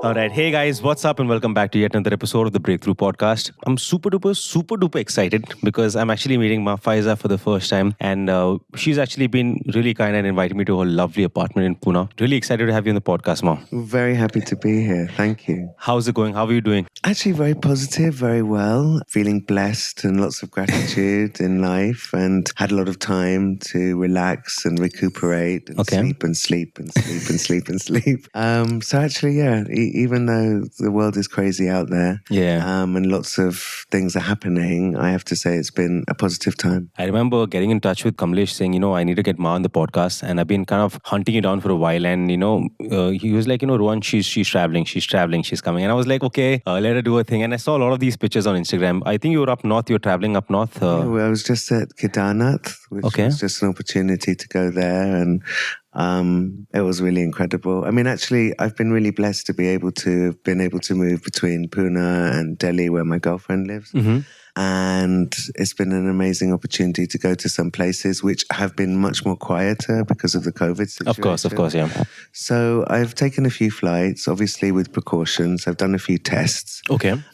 All right. Hey guys, what's up? And welcome back to yet another episode of the BrkThru podcast. I'm super duper excited because I'm actually meeting MA FAIZA for the first time. And she's actually been really kind and invited me to her lovely apartment in Pune. Really excited to have you on the podcast, Ma. Very happy to be here. Thank you. How's it going? How are you doing? Actually, very positive, very well. Feeling blessed and lots of gratitude in life, and had a lot of time to relax and recuperate and sleep and sleep and sleep and sleep and sleep. So actually, yeah, even though the world is crazy out there, and lots of things are happening, I have to say it's been a positive time. I remember getting in touch with Kamlesh saying, I need to get Ma on the podcast, and I've been kind of hunting you down for a while. And he was like, Rohan, she's traveling, she's coming. And I was like, okay, let her do her thing. And I saw a lot of these pictures on Instagram. I think you were up north. You're traveling up north. I was just at Kedarnath, which was just an opportunity to go there, and it was really incredible. I mean, actually, I've been really blessed to be able to move between Pune and Delhi, where my girlfriend lives. Mm-hmm. And it's been an amazing opportunity to go to some places which have been much more quieter because of the COVID situation. Of course, yeah. So I've taken a few flights, obviously with precautions. I've done a few tests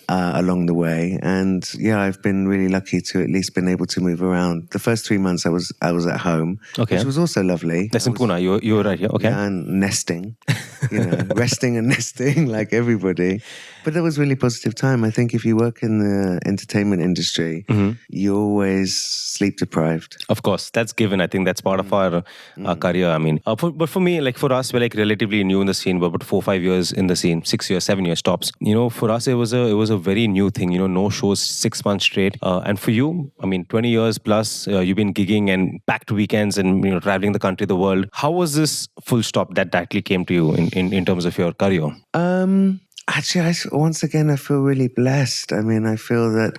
along the way. And yeah, I've been really lucky to at least been able to move around. The first 3 months I was at home, which was also lovely. That's in Pune. You were right here, okay. And nesting, resting and nesting like everybody. But that was a really positive time. I think if you work in the entertainment industry, you're always sleep deprived. Of course, that's given. I think that's part of our career. I mean, but for me, like for us, we're like relatively new in the scene. We're about 4-5 years in the scene, 6 years, 7 years tops. For us, it was a very new thing. No shows 6 months straight. And for you, I mean, 20 years plus, you've been gigging and packed weekends and traveling the country, the world. How was this full stop that actually came to you in terms of your career? Actually, once again, I feel really blessed. I mean, I feel that,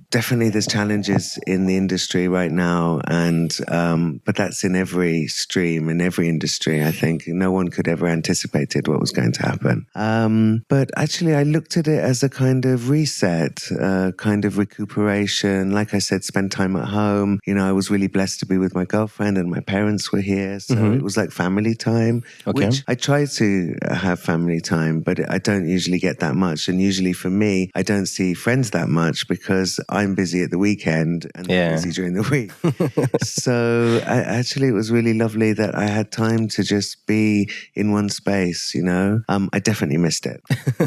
definitely there's challenges in the industry right now, but that's in every stream, in every industry, I think. No one could ever anticipated what was going to happen. But actually, I looked at it as a kind of reset, kind of recuperation. Like I said, spend time at home. I was really blessed to be with my girlfriend, and my parents were here. So it was like family time, which I try to have family time, but I don't usually get that much. And usually for me, I don't see friends that much because I'm busy at the weekend and they're busy during the week. So actually, it was really lovely that I had time to just be in one space, I definitely missed it.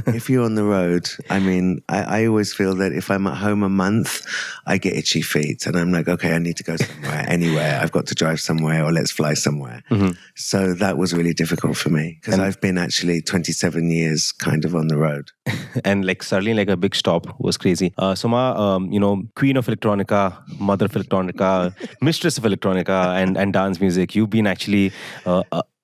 If you're on the road, I mean, I always feel that if I'm at home a month, I get itchy feet and I'm like, okay, I need to go somewhere, anywhere. I've got to drive somewhere or let's fly somewhere. Mm-hmm. So that was really difficult for me because I've been actually 27 years kind of on the road. And like suddenly like a big stop was crazy. Ma, Queen of Electronica, Mother of Electronica, Mistress of Electronica and dance music, you've been actually...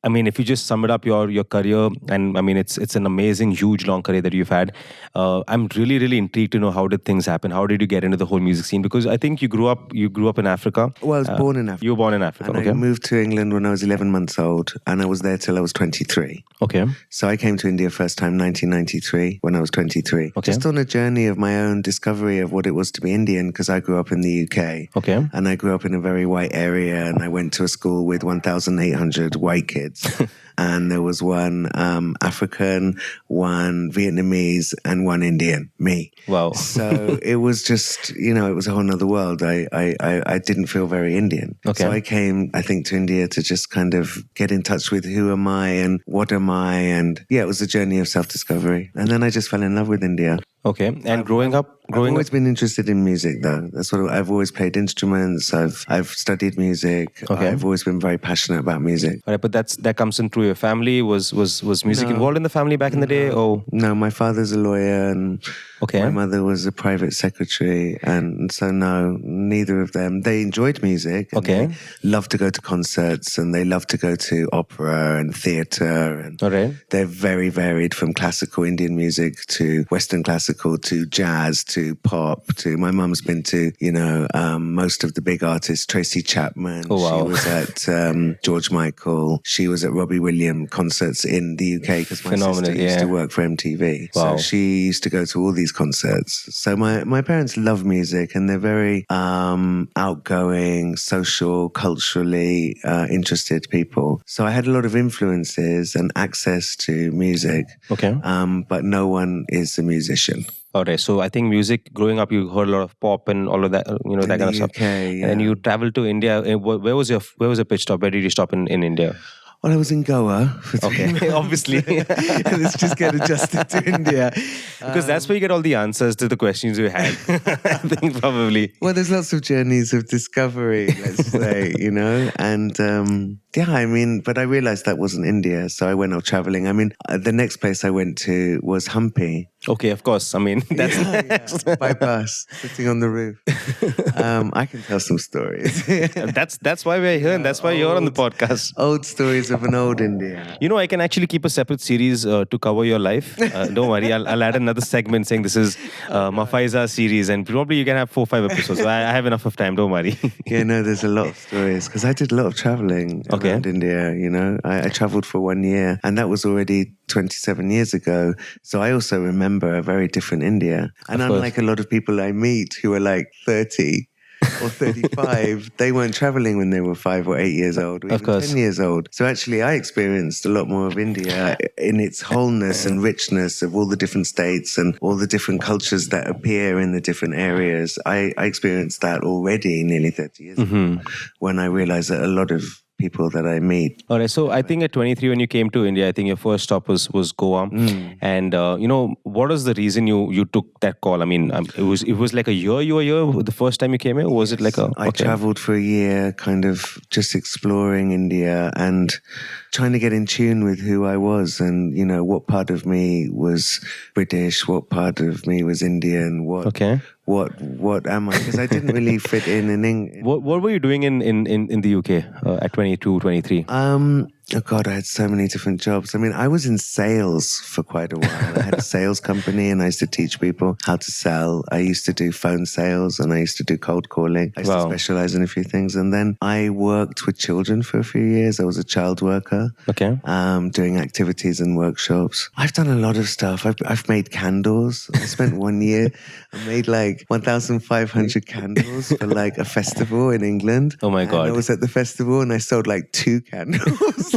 I mean, if you just sum it up your career, and I mean, it's an amazing, huge, long career that you've had. I'm really intrigued to know how did things happen? How did you get into the whole music scene? Because I think you grew up in Africa. Well, I was born in Africa. You were born in Africa, and I moved to England when I was 11 months old, and I was there till I was 23. Okay. So I came to India first time 1993 when I was 23. Okay. Just on a journey of my own discovery of what it was to be Indian, because I grew up in the UK. Okay. And I grew up in a very white area, and I went to a school with 1,800 white kids. And there was one African, one Vietnamese, and one Indian, me. Wow. So it was just, it was a whole other world. I didn't feel very Indian. Okay. So I came, I think, to India to just kind of get in touch with who am I and what am I. And yeah, it was a journey of self-discovery. And then I just fell in love with India. Okay. And I've always been interested in music, though. That's what I've always played instruments. I've studied music. Okay. I've always been very passionate about music. All right, but that comes in through your family. Was music involved in the family back in the day? Oh, no. My father's a lawyer, and my mother was a private secretary, and so no, neither of them. They enjoyed music. And they loved to go to concerts, and they loved to go to opera and theatre. And they're very varied, from classical Indian music to Western classical classical to jazz to pop to my mum's been to, most of the big artists, Tracy Chapman. Oh, wow. She was at George Michael. She was at Robbie Williams concerts in the UK because my sister used to work for MTV. Wow. So she used to go to all these concerts. So my parents love music and they're very outgoing, social, culturally interested people. So I had a lot of influences and access to music. Okay. But no one is a musician. Okay, so I think music, growing up, you heard a lot of pop and all of that, that kind of stuff. UK, yeah. And then you traveled to India. Where was your pitch stop? Where did you stop in India? Well, I was in Goa. Okay, obviously. Let's just get adjusted to India. Because that's where you get all the answers to the questions you had. I think probably. Well, there's lots of journeys of discovery, let's say, and but I realized that wasn't India. So I went off traveling. The next place I went to was Hampi. Okay, of course. That's by bus, sitting on the roof. I can tell some stories. That's why we're here, and that's why you're on the podcast. Old stories of an old India. I can actually keep a separate series to cover your life. Don't worry, I'll add another segment saying this is MA FAIZA series, and probably you can have 4 or 5 episodes. So I have enough of time. Don't worry. There's a lot of stories because I did a lot of traveling around India. I traveled for 1 year, and that was already 27 years ago. So I also remember a very different India. And unlike a lot of people I meet who are like 30 or 35, they weren't traveling when they were 5 or 8 years old, or even 10 years old. So actually I experienced a lot more of India in its wholeness and richness of all the different states and all the different cultures that appear in the different areas. I experienced that already nearly 30 years ago when I realized that a lot of people that I meet. All right. So I think at 23, when you came to India, I think your first stop was Goa. And what was the reason you took that call? It was like a year you were here the first time you came here, or was it like a? I traveled for a year, kind of just exploring India and trying to get in tune with who I was, and what part of me was British, what part of me was Indian, what am I? Because I didn't really fit in England. What were you doing in the UK at 22, 23? Oh God, I had so many different jobs. I was in sales for quite a while. I had a sales company and I used to teach people how to sell. I used to do phone sales and I used to do cold calling. I used to specialize in a few things. And then I worked with children for a few years. I was a child worker. Okay. Doing activities and workshops. I've done a lot of stuff. I've made candles. I spent 1 year, I made like 1,500 candles for like a festival in England. Oh my God. And I was at the festival and I sold like 2 candles.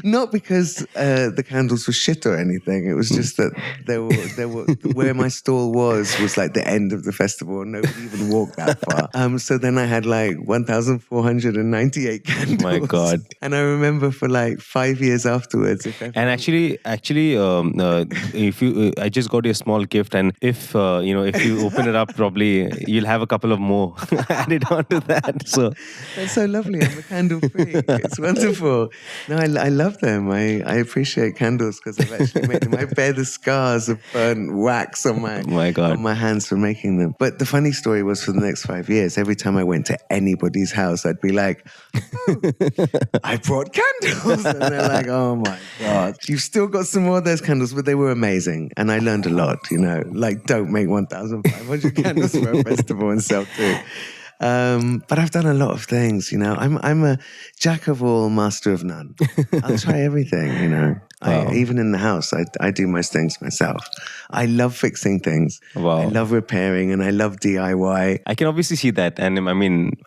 Not because the candles were shit or anything. It was just that there were where my stall was like the end of the festival and nobody even walked that far. So then I had like 1,498 candles. My God. And I remember for like 5 years afterwards. And actually, if you, I just got you a small gift, and if you open it up, probably you'll have a couple of more added on to that. So that's so lovely. I'm a candle freak. It's wonderful. No, I love them. I appreciate candles because I've actually made them. I bear the scars of burnt wax on my hands for making them. But the funny story was for the next 5 years, every time I went to anybody's house, I'd be like, I brought candles. And they're like, oh my God, you've still got some more of those candles. But they were amazing. And I learned a lot, like don't make 1,500 candles for a festival and sell 2. But I've done a lot of things, I'm a jack of all, master of none. I'll try everything, even in the house, I do most things myself. I love fixing things. Wow. I love repairing and I love DIY. I can obviously see that. And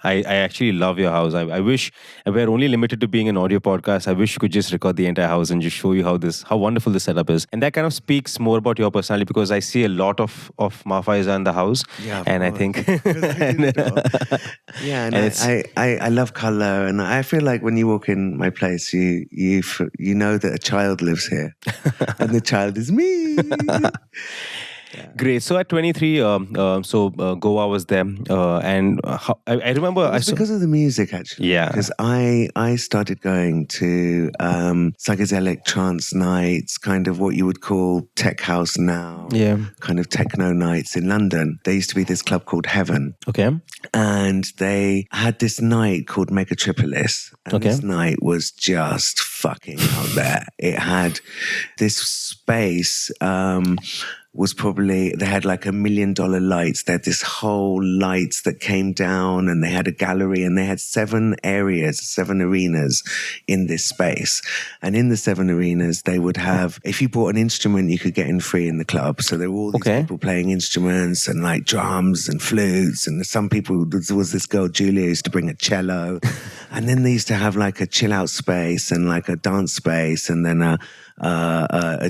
I actually love your house. I wish we're only limited to being an audio podcast. I wish you could just record the entire house and just show you how wonderful this setup is. And that kind of speaks more about your personality because I see a lot of MA FAIZA in the house. Yeah, and I think... Yeah, and I love color, and I feel like when you walk in my place, you know that a child lives here, and the child is me. Yeah. Great. So at 23, Goa was there, and I remember it was because of the music actually. Yeah, because I started going to psychedelic trance nights, kind of what you would call tech house now. Yeah, kind of techno nights in London. There used to be this club called Heaven. Okay, and they had this night called Megatripolis, and this night was just fucking out there. It had this space. was probably, they had like $1 million lights. They had this whole lights that came down, and they had a gallery, and they had 7 areas, 7 arenas in this space. And in the 7 arenas, they would have, if you bought an instrument, you could get in free in the club. So there were all these people playing instruments and like drums and flutes. And some people, there was this girl, Julia, used to bring a cello. And then they used to have like a chill out space and like a dance space, and then a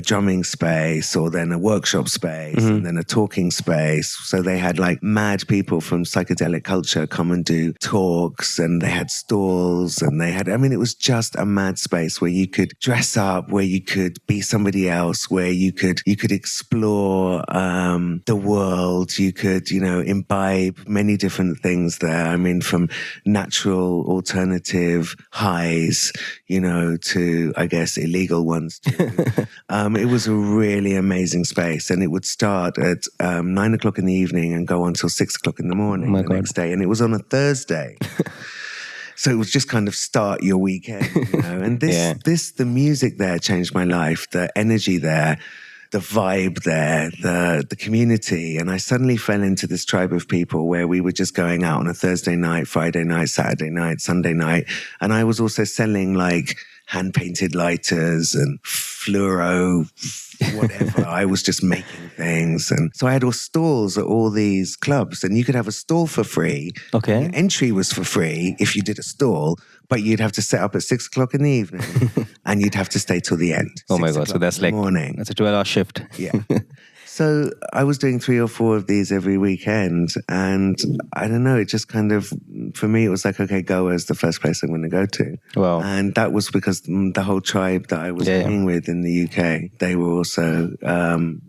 drumming space, or then a workshop space, and then a talking space. So they had like mad people from psychedelic culture come and do talks, and they had stalls, and they had, I mean, it was just a mad space where you could dress up, where you could be somebody else, where you could explore the world. You could, you know, imbibe many different things there. I mean, from natural alternative highs, you know, to, I guess, illegal ones too. It was a really amazing space, and it would start at 9 o'clock in the evening and go on till 6 o'clock in the morning next day. And it was on a Thursday. So it was just kind of start your weekend, you know. And the music there changed my life, the energy there, the vibe there, the community. And I suddenly fell into this tribe of people where we were just going out on a Thursday night, Friday night, Saturday night, Sunday night. And I was also selling like hand-painted lighters and fluoro, whatever. I was just making things. And so I had all stalls at all these clubs, and you could have a stall for free. Okay. Your entry was for free if you did a stall, but you'd have to set up at 6 o'clock in the evening and you'd have to stay till the end. Oh my God. So that's like, morning. That's a 12-hour shift. Yeah. So I was doing 3 or 4 of these every weekend, and I don't know, it just kind of, for me, it was like, okay, Goa is the first place I'm going to go to. Wow. And that was because the whole tribe that I was hanging with in the UK, they were also,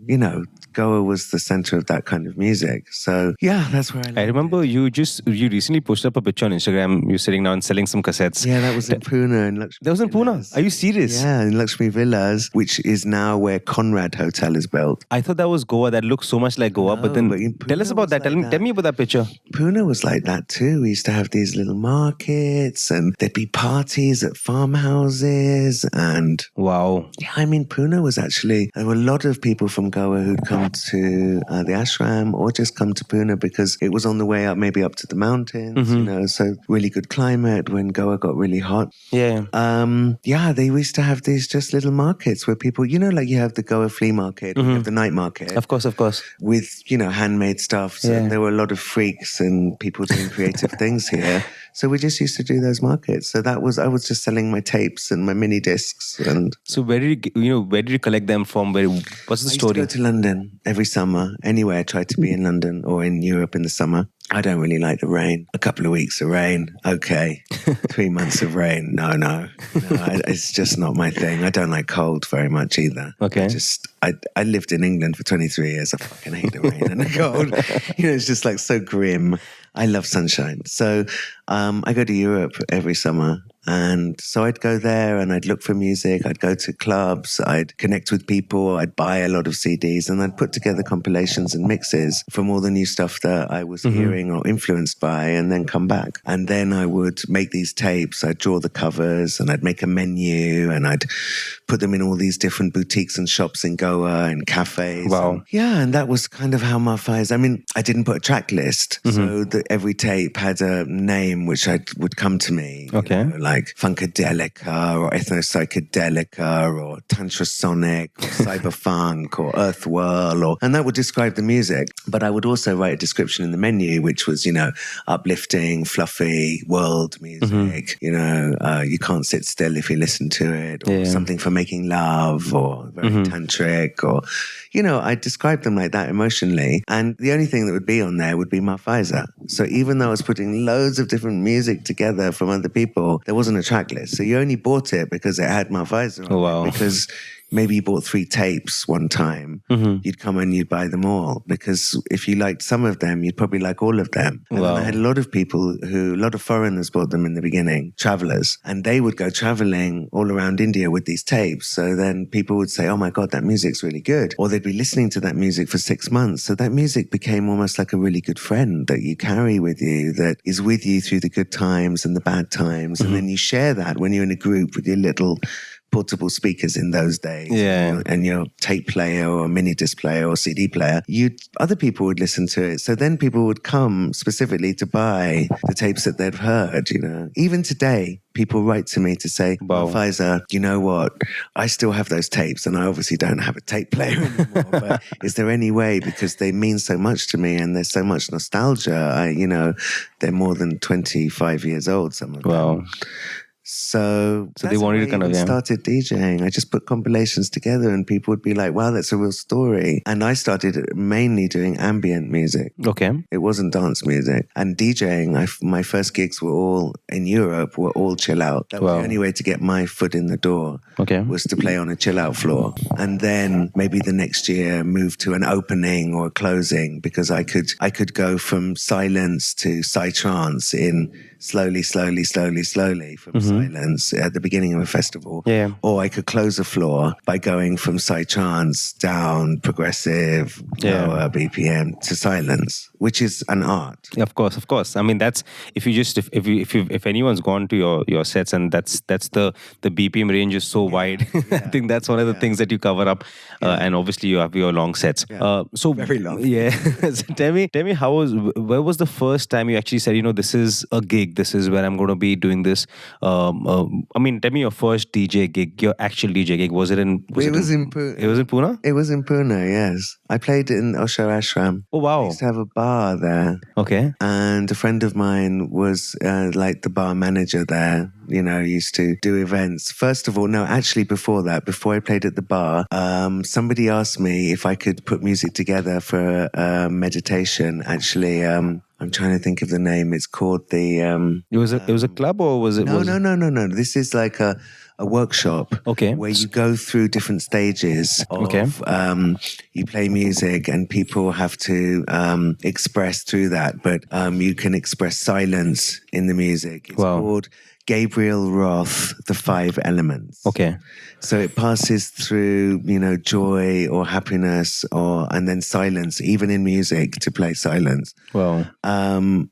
you know, Goa was the center of that kind of music. So yeah, that's where I remember you recently posted up a picture on Instagram. You're sitting down selling some cassettes. Yeah, that was in Pune. In Lakshmi that was in Villas. Pune? Are you serious? Yeah, in Lakshmi Villas, which is now where Conrad Hotel is built. I thought that was Goa. That looks so much like Goa. But then tell us about that. Tell me about that picture. Pune was like that too. We used to have these little markets, and there'd be parties at farmhouses. And wow. Yeah, I mean, Pune was actually, there were a lot of people from Goa who'd come to the ashram or just come to Pune because it was on the way up, maybe up to the mountains, you know, so really good climate when Goa got really hot. Yeah. Yeah, they used to have these just little markets where people, you know, like you have the Goa flea market, you have the night market. Of course. With, you know, handmade stuff. So there were a lot of freaks and people doing creative things here. So we just used to do those markets. So I was just selling my tapes and my mini discs. And so where did you collect them from? What's the story? I used to go to London every summer. Anyway, I tried to be in London or in Europe in the summer. I don't really like the rain. A couple of weeks of rain, okay. 3 months of rain, no. It's just not my thing. I don't like cold very much either. Okay. I lived in England for 23 years. I fucking hate the rain and the cold. You know, it's just like so grim. I love sunshine. So I go to Europe every summer. And so I'd go there and I'd look for music. I'd go to clubs. I'd connect with people. I'd buy a lot of CDs and I'd put together compilations and mixes from all the new stuff that I was hearing or influenced by, and then come back. And then I would make these tapes. I'd draw the covers and I'd make a menu and I'd put them in all these different boutiques and shops in Goa and cafes. Wow. And that was kind of how MA FAIZA. I mean, I didn't put a track list. So that every tape had a name which would come to me. Okay. You know, like Funkadelica or Ethno-Psychedelica or Tantra Sonic or Cyberfunk or Earth Whirl, and that would describe the music. But I would also write a description in the menu, which was, you know, uplifting, fluffy, world music. You know, you can't sit still if you listen to it, or something for making love, or very tantric, or, you know, I described them like that emotionally. And the only thing that would be on there would be MA FAIZA. So even though I was putting loads of different music together from other people, there wasn't a track list. So you only bought it because it had MA FAIZA on it. Because maybe you bought 3 tapes one time, you'd come and you'd buy them all. Because if you liked some of them, you'd probably like all of them. And then I had a lot of people a lot of foreigners bought them in the beginning, travelers, and they would go traveling all around India with these tapes. So then people would say, oh my God, that music's really good. Or they'd be listening to that music for 6 months. So that music became almost like a really good friend that you carry with you, that is with you through the good times and the bad times. And then you share that when you're in a group with your little portable speakers in those days, Yeah. and your tape player or mini disc player or CD player, other people would listen to it. So then people would come specifically to buy the tapes that they've heard. Even today, people write to me to say, Wow. Faiza, you know what? I still have those tapes, and I obviously don't have a tape player anymore. But is there any way, because they mean so much to me and there's so much nostalgia? They're more than 25 years old, some of them. So they wanted to kind of started DJing. I just put compilations together, and people would be like, "Wow, that's a real story." And I started mainly doing ambient music. Okay, it wasn't dance music. And DJing, my first gigs were all in Europe. Were all chill out. That was the only way to get my foot in the door. Okay, was to play on a chill out floor, and then maybe the next year move to an opening or a closing, because I could go from silence to psytrance in slowly from silence at the beginning of a festival. Yeah. Or I could close a floor by going from psytrance down progressive, lower BPM to silence, which is an art. Of course. I mean, that's if anyone's gone to your sets, and that's the BPM range is so wide. I think that's one of the things that you cover up, and obviously you have your long sets. So very long. Yeah. So tell me, where was the first time you actually said, this is a gig? This is where I'm going to be doing this. I mean, tell me your first DJ gig, your actual DJ gig. Was it in? It was in Pune. It was in Pune? It was in Pune, yes. I played in Osho Ashram. Oh, wow. I used to have a bar there. Okay. And a friend of mine was like the bar manager there. Used to do events. First of all, no, actually before that, before I played at the bar, somebody asked me if I could put music together for meditation. Actually, I'm trying to think of the name. It's called the... It was a club, or was it... No. This is like a workshop. Okay. Where you go through different stages of... you play music and people have to express through that. But you can express silence in the music. It's called Gabriel Roth, The 5 Elements. Okay. So it passes through, joy or happiness and then silence, even in music, to play silence. Wow.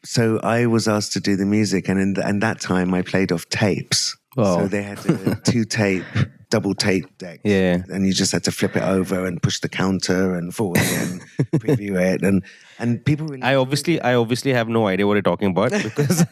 So I was asked to do the music, and that time I played off tapes. Wow. So they had double tape deck. Yeah. And you just had to flip it over and push the counter and forward and preview it. And people really... I obviously have no idea what you're talking about, because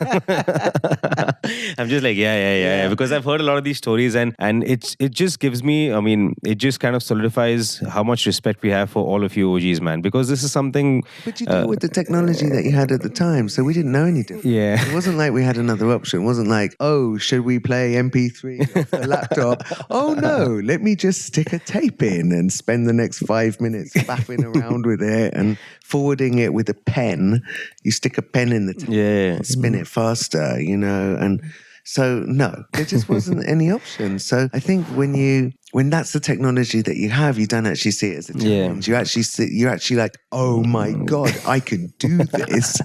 I'm just like, yeah. Because I've heard a lot of these stories, and it just gives me, I mean, it just kind of solidifies how much respect we have for all of you OGs, man, because this is something... But you do it with the technology that you had at the time, so we didn't know any different. Yeah. It wasn't like we had another option. It wasn't like, oh, should we play MP3 off the laptop? Oh, no, let me just stick a tape in and spend the next 5 minutes faffing around with it and forwarding it with a pen. You stick a pen in the tape and spin it faster, and so no, there just wasn't any option. So I think when that's the technology that you have, you don't actually see it as a challenge. You're actually like, oh my God, I can do this.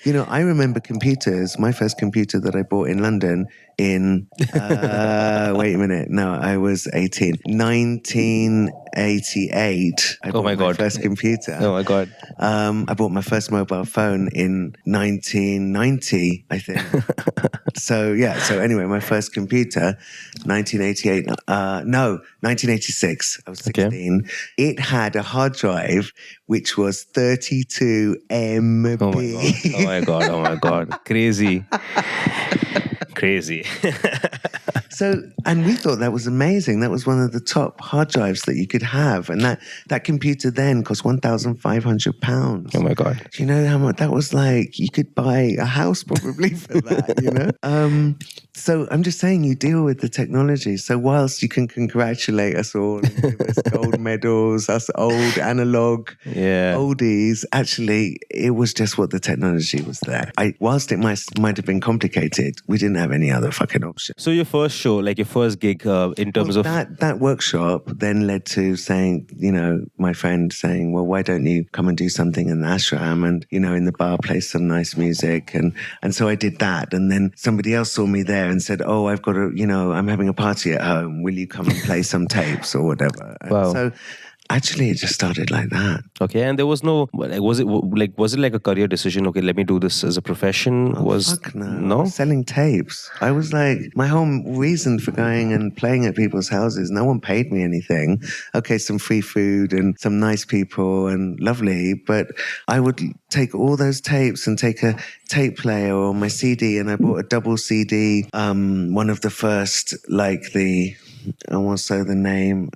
I remember computers. My first computer that I bought in London in, wait a minute, no, I was 18. 1988, I bought my first computer. Oh my God. I bought my first mobile phone in 1990, I think. So anyway, my first computer, 1986. I was 16. Okay. It had a hard drive which was 32 MB. Oh my God. Crazy. So, and we thought that was amazing. That was one of the top hard drives that you could have. And that computer then cost £1,500. Oh my God. Do you know how much that was? Like, you could buy a house probably for that, So I'm just saying, you deal with the technology. So whilst you can congratulate us all and give us gold medals, us old analog oldies, actually, it was just what the technology was there. Whilst it might have been complicated, we didn't have any other fucking option. So your first show, like your first gig, in terms of that workshop, then led to saying, my friend saying, well, why don't you come and do something in the ashram and in the bar play some nice music, and so I did that, and then somebody else saw me there and said, oh, I've got I'm having a party at home. Will you come and play some tapes or whatever? And wow. So Actually, it just started like that. Okay, and there was no like, was it like a career decision? Okay, let me do this as a profession. Oh, fuck no. I was selling tapes. I was like, my whole reason for going and playing at people's houses, no one paid me anything. Okay, some free food and some nice people and lovely, but I would take all those tapes and take a tape player or my CD, and I bought a double CD, one of the first, like I won't say the name.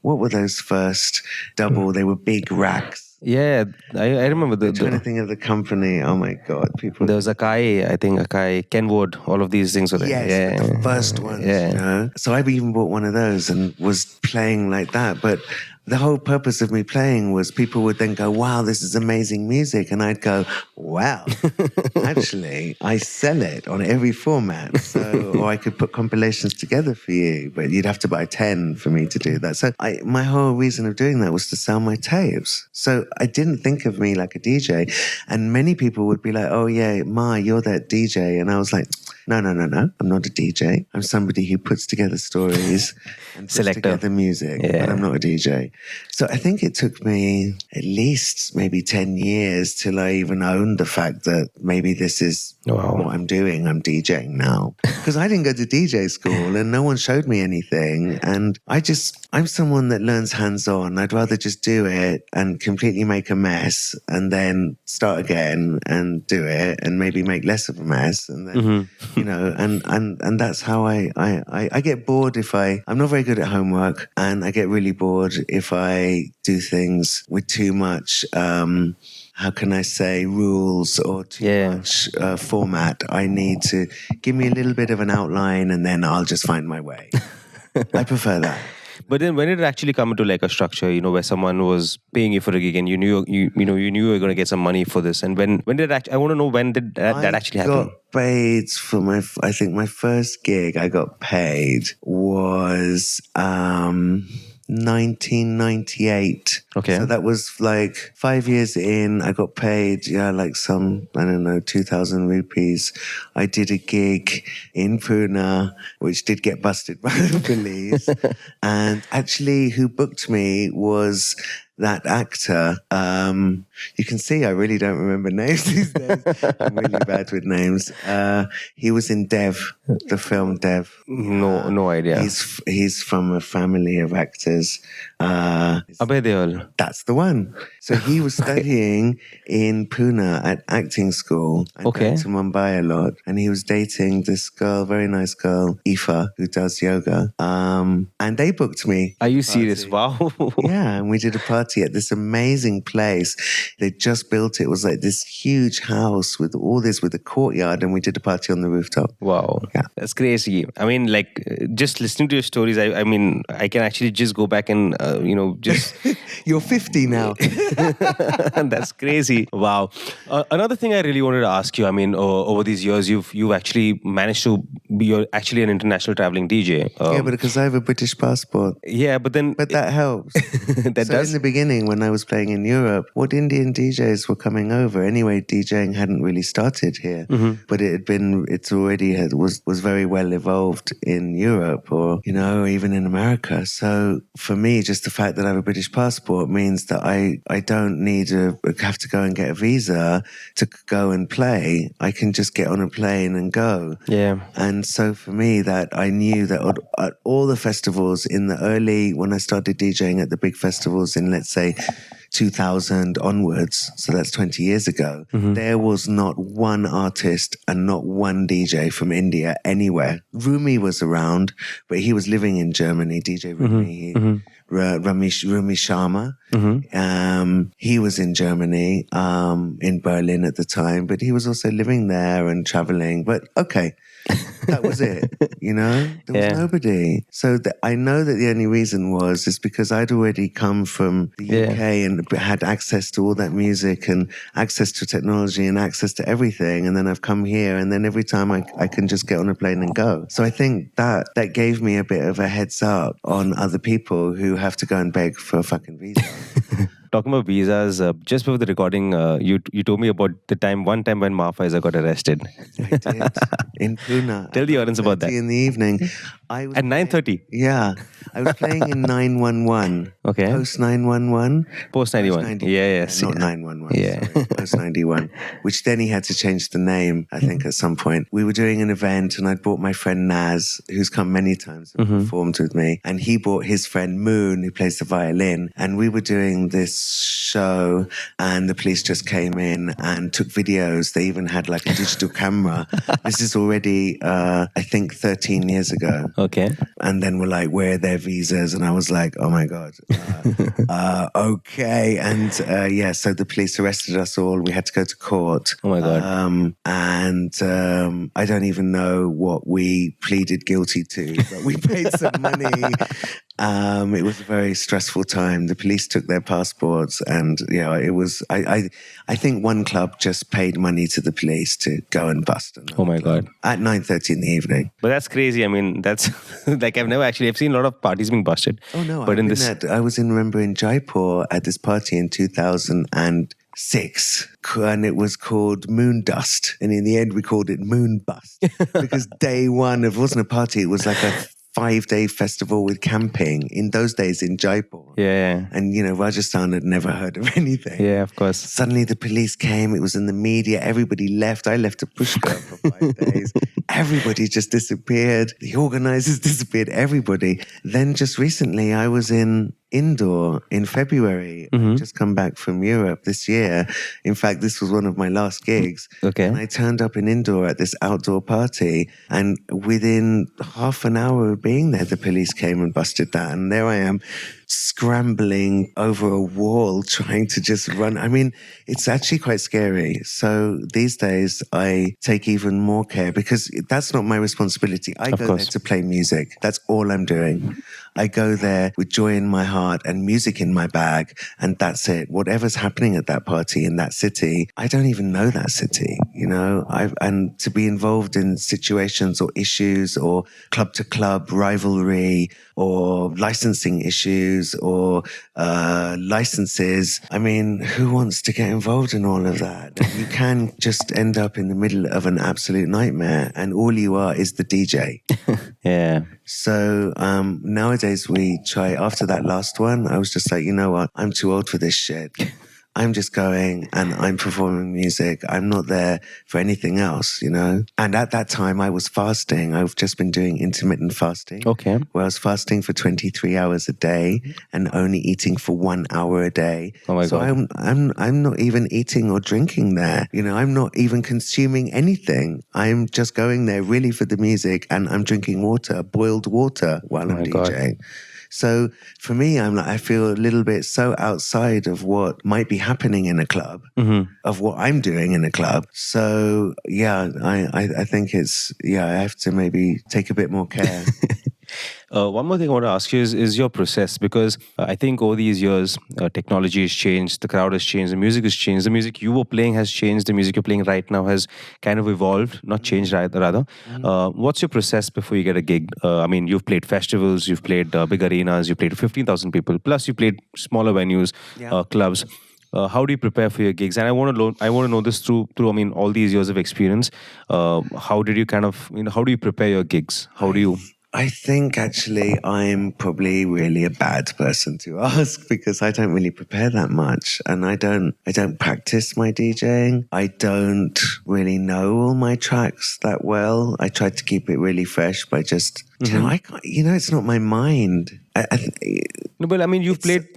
What were those first double? They were big racks. Yeah, I remember I'm trying to think of the company. Oh my God, people. There was Akai, Kenwood, all of these things were there. Yes, the first ones, you know. So I even bought one of those and was playing like that. But the whole purpose of me playing was people would then go, wow, this is amazing music. And I'd go, wow, actually, I sell it on every format. So, or I could put compilations together for you, but you'd have to buy 10 for me to do that. So my whole reason of doing that was to sell my tapes. So I didn't think of me like a DJ. And many people would be like, oh yeah, Ma, you're that DJ. And I was like, no. I'm not a DJ. I'm somebody who puts together stories and puts Selector. together music, but I'm not a DJ. So I think it took me at least maybe 10 years till I even owned the fact that maybe this is what I'm doing. I'm DJing now. Because I didn't go to DJ school and no one showed me anything. And I'm someone that learns hands-on. I'd rather just do it and completely make a mess and then start again and do it and maybe make less of a mess. And then, you know, and that's how I get bored if I'm not very good at homework, and I get really bored if I do things with too much, how can I say, rules or too much format. I need to give me a little bit of an outline and then I'll just find my way. I prefer that. But then when did it actually come into like a structure, you know, where someone was paying you for a gig and you knew you were going to get some money for this? And when did I want to know, when did that actually happen? I got paid for I think my first gig I got paid was 1998. Okay. So that was like 5 years in. I got paid, like some, 2,000 rupees. I did a gig in Pune, which did get busted by the police. And actually, who booked me was that actor. You can see I really don't remember names these days. I'm really bad with names. He was in Dev, the film Dev. No idea. He's from a family of actors. Abhay Deol. That's the one. So he was studying in Pune at acting school. And going to Mumbai a lot. And he was dating this girl, very nice girl, Aoife, who does yoga. And they booked me. Are you serious? Wow. Yeah, and we did a party at this amazing place. They just built it. It was like this huge house with with a courtyard, and we did a party on the rooftop. Wow. Yeah. That's crazy. I mean, like, just listening to your stories, I mean, I can actually just go back and, just... You're 50 now. That's crazy. Wow. Another thing I really wanted to ask you, I mean, over these years, you've actually managed to be actually an international traveling DJ. Yeah, but because I have a British passport. Yeah, but that helps. That so does. In the beginning, when I was playing in Europe, what Indian DJs were coming over. Anyway, DJing hadn't really started here, but it's already was very well evolved in Europe, or even in America. So for me, just the fact that I have a British passport means that I don't have to go and get a visa to go and play. I can just get on a plane and go. Yeah. And so for me, that I knew that at all the festivals when I started DJing at the big festivals in, let's say, 2000 onwards, so that's 20 years ago, there was not one artist and not one DJ from India anywhere. Rumi was around, but he was living in Germany, DJ Rumi, Rumi Sharma. He was in Germany, in Berlin at the time, but he was also living there and traveling. But okay, that was it, There was nobody. So I know that the only reason is because I'd already come from the UK and had access to all that music and access to technology and access to everything. And then I've come here, and then every time I can just get on a plane and go. So I think that gave me a bit of a heads up on other people who have to go and beg for a fucking visa. Talking about visas, just before the recording, you told me about one time when MA FAIZA got arrested. I did in Pune. Tell the audience about that. In the evening, I was At 9:30. Yeah, I was playing in 911. Okay. Post 911. Post 91. Yeah, not 911. Yeah. Sorry, Post 91. Which then he had to change the name, I think, at some point. We were doing an event, and I'd brought my friend Naz, who's come many times and performed with me, and he brought his friend Moon, who plays the violin, and we were doing this show, and the police just came in and took videos. They even had like a digital camera. This is already, I think, 13 years ago. Okay. And then we're like, where are their visas? And I was like, oh my God. Okay. And so the police arrested us all. We had to go to court. Oh my God. I don't even know what we pleaded guilty to, but we paid some money. It was a very stressful time. The police took their passports, and it was. I think one club just paid money to the police to go and bust another Oh my club God. at 9:30 in the evening. But that's crazy. I mean, that's like I've seen a lot of parties being busted. Oh no! But I was in Jaipur at this party in 2006, and it was called Moon Dust, and in the end we called it Moon Bust because day one it wasn't a party; it was like a 5-day festival with camping in those days in Jaipur. Yeah. And, Rajasthan had never heard of anything. Yeah, of course. Suddenly the police came. It was in the media. Everybody left. I left to Pushkar for 5 days. Everybody just disappeared. The organizers disappeared. Everybody. Then just recently I was in Indore in February. I've just come back from Europe this year. In fact, this was one of my last gigs. Okay. And I turned up in Indore at this outdoor party, and within half an hour of being there, the police came and busted that. And there I am, scrambling over a wall, trying to just run. I mean, it's actually quite scary. So these days I take even more care because that's not my responsibility. I go there to play music. That's all I'm doing. I go there with joy in my heart and music in my bag, and that's it. Whatever's happening at that party in that city, I don't even know that city, and to be involved in situations or issues or club to club rivalry or licensing issues or licenses. I mean, who wants to get involved in all of that? You can just end up in the middle of an absolute nightmare, and all you are is the DJ. Yeah. So nowadays we try, after that last one, I was just like, you know what? I'm too old for this shit. I'm just going and I'm performing music. I'm not there for anything else, And at that time I was fasting. I've just been doing intermittent fasting. Okay. Where I was fasting for 23 hours a day and only eating for 1 hour a day. Oh my God. I'm not even eating or drinking there. I'm not even consuming anything. I'm just going there really for the music, and I'm drinking water, boiled water while I'm DJing. God. So for me, I feel a little bit so outside of what might be happening in a club, of what I'm doing in a club. So yeah, I think I have to maybe take a bit more care. One more thing I want to ask you is your process, because I think over these years, technology has changed, the crowd has changed, the music has changed, the music you were playing has changed, the music you're playing right now has kind of evolved, not changed rather. What's your process before you get a gig? I mean, you've played festivals, you've played big arenas, you've played 15,000 people, plus you played smaller venues, clubs. How do you prepare for your gigs? And I want to know this through all these years of experience. How did you how do you prepare your gigs? How do you... I think actually I'm probably really a bad person to ask because I don't really prepare that much, and I don't practice my DJing. I don't really know all my tracks that well. I try to keep it really fresh by just it's not my mind. No, but I mean, you've played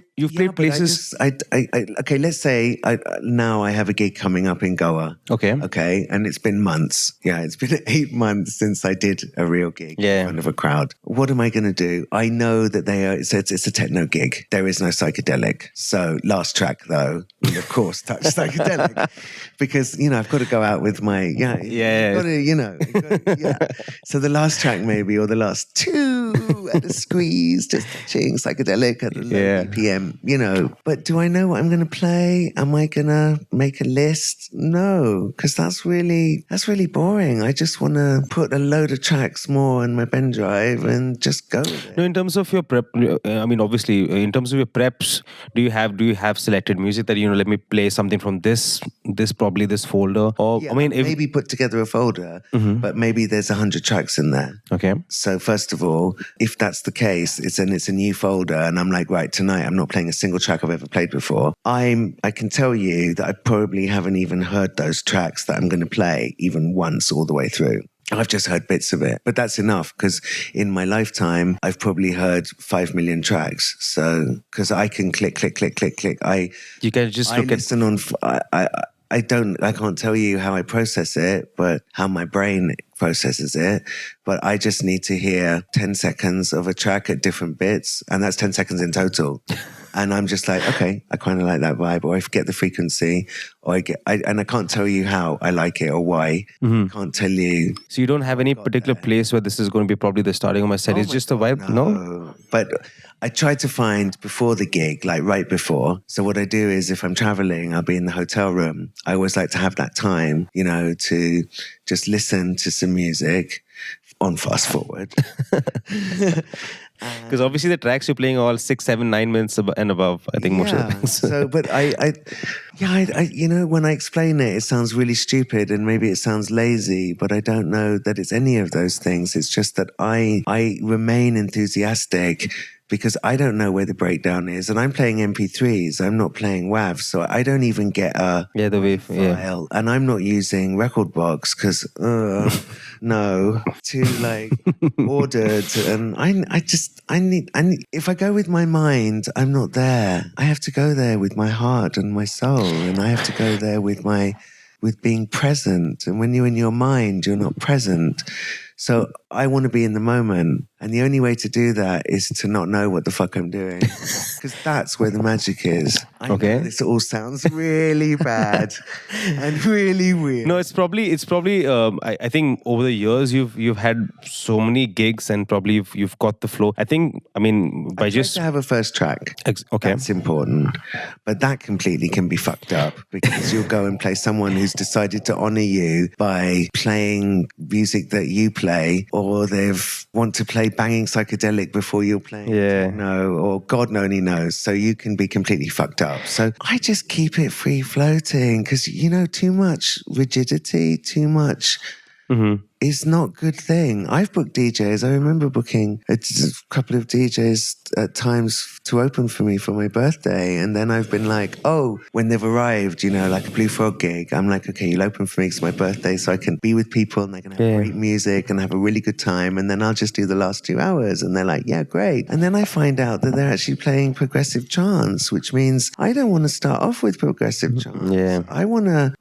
places. Okay, let's say now I have a gig coming up in Goa. Okay, and it's been months. Yeah, it's been 8 months since I did a real gig in front of a crowd. What am I going to do? I know that it's a techno gig. There is no psychedelic. So last track though, will of course touch psychedelic because I've got to go out with my So the last track maybe, or the last two at a squeeze, just touching psychedelic at a low BPM, But do I know what I'm going to play? Am I going to make a list? No, because that's really boring. I just want to put a load of tracks more in my pen drive and just go with it. No, in terms of your prep, I mean, obviously, in terms of your preps, do you have selected music that let me play something from this probably this folder, or Yeah, I mean, if, maybe put together a folder, but maybe there's 100 tracks in there. okay, So first of all, if that's the case, it's a new folder, and I'm like, right, tonight I'm not playing a single track I've ever played before. I can tell you that I probably haven't even heard those tracks that I'm going to play even once all the way through. I've just heard bits of it, but that's enough, because in my lifetime, I've probably heard 5 million tracks. So, because I can click. you can just I look listen on. I can't tell you how I process it, but how my brain processes it. But I just need to hear 10 seconds of a track at different bits, and that's 10 seconds in total. And I'm just like, okay, I kind of like that vibe, or I forget the frequency, or and I can't tell you how I like it or why. I can't tell you. So you don't have any particular place where this is going to be probably the starting of my set. It's just a vibe, no? But I try to find before the gig, like right before. So what I do is, if I'm traveling, I'll be in the hotel room. I always like to have that time, to just listen to some music on fast forward. Because obviously the tracks you're playing are all 6, 7, 9 minutes and above. I think most of the things. So, but I when I explain it, it sounds really stupid, and maybe it sounds lazy, but I don't know that it's any of those things. It's just that I remain enthusiastic, because I don't know where the breakdown is, and I'm playing MP3s. I'm not playing WAV, so I don't even get a the wave file, and I'm not using record box because no, too ordered, and I need. If I go with my mind, I'm not there. I have to go there with my heart and my soul, and I have to go there with being present. And when you're in your mind, you're not present. So I want to be in the moment. And the only way to do that is to not know what the fuck I'm doing. Because that's where the magic is. I know this all sounds really bad and really weird. No, it's probably. I think over the years you've had so many gigs, and probably you've got the flow. I think. I mean, by I just to have a first track. Okay, that's important. But that completely can be fucked up, because you'll go and play someone who's decided to honor you by playing music that you play, or they've want to play banging psychedelic before you're playing techno, or God only knows. So you can be completely fucked up. So I just keep it free floating, because too much rigidity, too much is not a good thing. I've booked DJs. I remember booking a couple of DJs at times to open for me for my birthday. And then I've been like, when they've arrived, like a Blue Frog gig, I'm like, okay, you'll open for me 'cause it's my birthday, so I can be with people and they can have great music and have a really good time. And then I'll just do the last 2 hours. And they're like, yeah, great. And then I find out that they're actually playing progressive trance, which means I don't want to start off with progressive trance. Yeah. I want to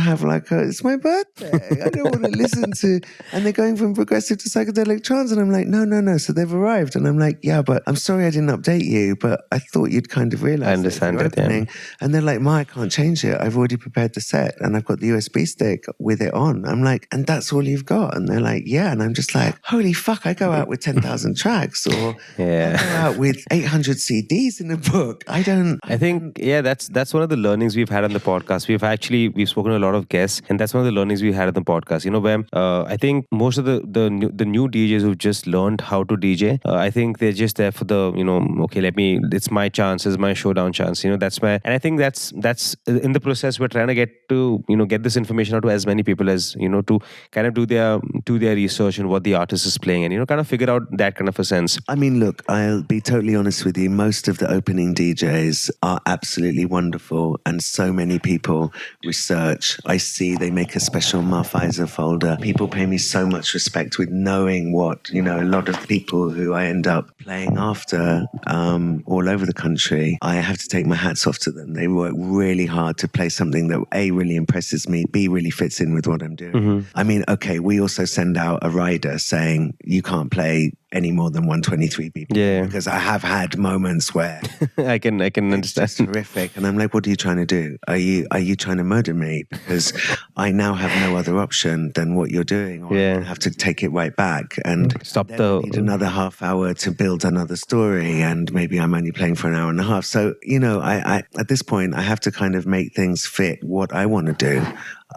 have it's my birthday. I don't want to listen to, and they're going from progressive to psychedelic trance, and I'm like, no. So they've arrived, and I'm like, yeah, but I'm sorry I didn't update you, but I thought you'd kind of realize. I understand it. Yeah. And they're like, I can't change it. I've already prepared the set, and I've got the USB stick with it on. I'm like, and that's all you've got? And they're like, yeah. And I'm just like, holy fuck! I go out with 10,000 tracks, or I go out with 800 CDs in a book. I think that's one of the learnings we've had on the podcast. We've spoken to a lot of guests, and that's one of the learnings we had on the podcast. Where I think most of the new DJs who've just learned how to DJ, I think they're just there for the it's my chance, it's my showdown chance. That's why, and I think that's in the process we're trying to get to get this information out to as many people as to kind of do their research on what the artist is playing, and kind of figure out that kind of a sense. I mean, look, I'll be totally honest with you. Most of the opening DJs are absolutely wonderful, and so many people research. I see they make a special MA FAIZA folder. People pay me so much respect with knowing what a lot of people who I end up playing after all over the country. I have to take my hats off to them. They work really hard to play something that A, really impresses me, B, really fits in with what I'm doing. I mean, okay, we also send out a rider saying you can't play any more than 123 BPM. Yeah. Because I have had moments where I can it's understand. just horrific. And I'm like, what are you trying to do? Are you trying to murder me? Because I now have no other option than what you're doing, or I'm going to have to take it right back. And Stop then I need another half hour to build another story, and maybe I'm only playing for an hour and a half. So, I at this point, I have to kind of make things fit what I want to do.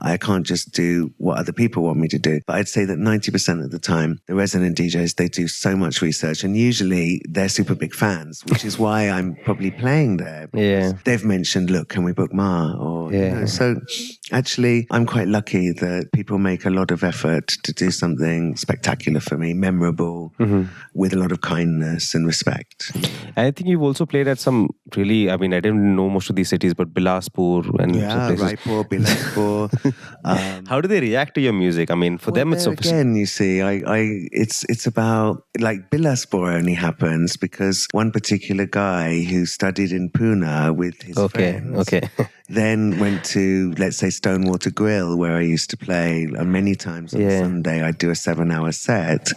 I can't just do what other people want me to do. But I'd say that 90% of the time, the resident DJs, they do so much research, and usually they're super big fans, which is why I'm probably playing there. Yeah. They've mentioned, look, can we book Ma? Or, so actually, I'm quite lucky that people make a lot of effort to do something spectacular for me, memorable, with a lot of kindness and respect. I think you've also played at some really, I mean, I didn't know most of these cities, but Bilaspur and some places. Raipur, Bilaspur. How do they react to your music? I mean, for them, it's again, you see, it's about, like, Bilaspur only happens because one particular guy who studied in Pune with his friends, then went to, let's say, Stonewater Grill, where I used to play, and many times on Sunday I'd do a 7-hour set.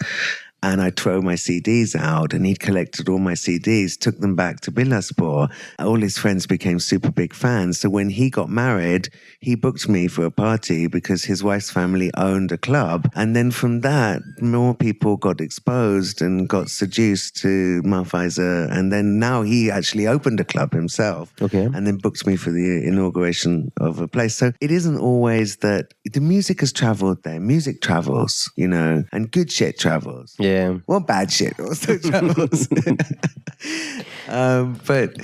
And I'd throw my CDs out, and he'd collected all my CDs, took them back to Bilaspur. All his friends became super big fans. So when he got married, he booked me for a party because his wife's family owned a club. And then from that, more people got exposed and got seduced to MA FAIZA. And then now he actually opened a club himself. And then booked me for the inauguration of a place. So it isn't always that the music has traveled there. Music travels, and good shit travels. Well, bad shit also travels. But,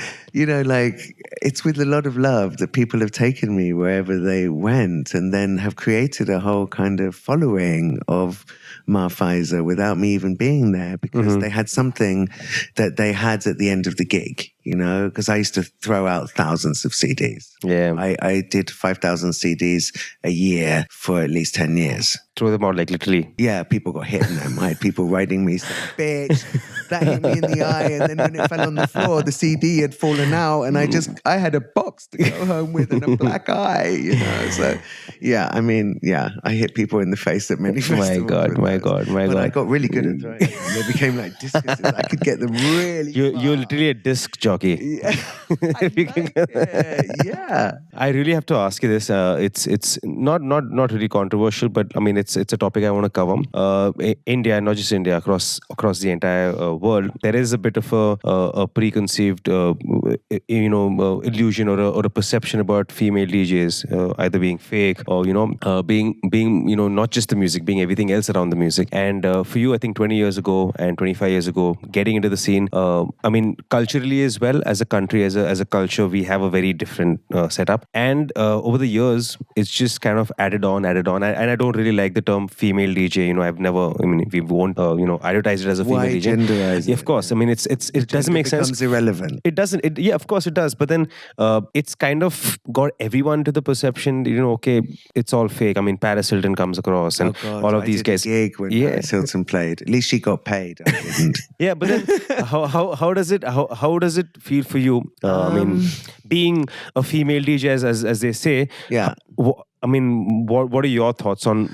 it's with a lot of love that people have taken me wherever they went, and then have created a whole kind of following of MA FAIZA without me even being there, because they had something that they had at the end of the gig, because I used to throw out thousands of CDs. I did 5,000 CDs a year for at least 10 years. Throw them out, like, literally? Yeah, people got hit in them. I had people writing me saying, bitch, that hit me in the eye, and then when it fell on the floor, the CD had fallen out, and I had a box to go home with and a black eye, So, I hit people in the face at many festivals. My God. But I got really good at throwing them. They became like discuses. I could get them really You're literally a disc jockey. I really have to ask you this. It's not really controversial, but I mean, it's a topic I want to cover. India, not just India, across the entire world, there is a bit of a preconceived, illusion or a perception about female DJs, either being fake or being not just the music, being everything else around the music. And for you, I think 20 years ago and 25 years ago, getting into the scene, I mean, culturally as well as a country, as a culture, we have a very different setup. And over the years, it's just kind of added on. And I don't really like the term female DJ. I've never, we won't, advertise it as a female Why DJ. Genderize it? Of course. I mean, it doesn't make sense. It becomes irrelevant. It doesn't. Of course it does. But then it's kind of got everyone to the perception, okay, it's all fake. I mean, Paris Hilton comes across and all of these guys. I did a gig when Paris Hilton played. At least she got paid. I didn't. But then how does it feel for you? I mean, being a female DJ, as they say. I mean, what are your thoughts on,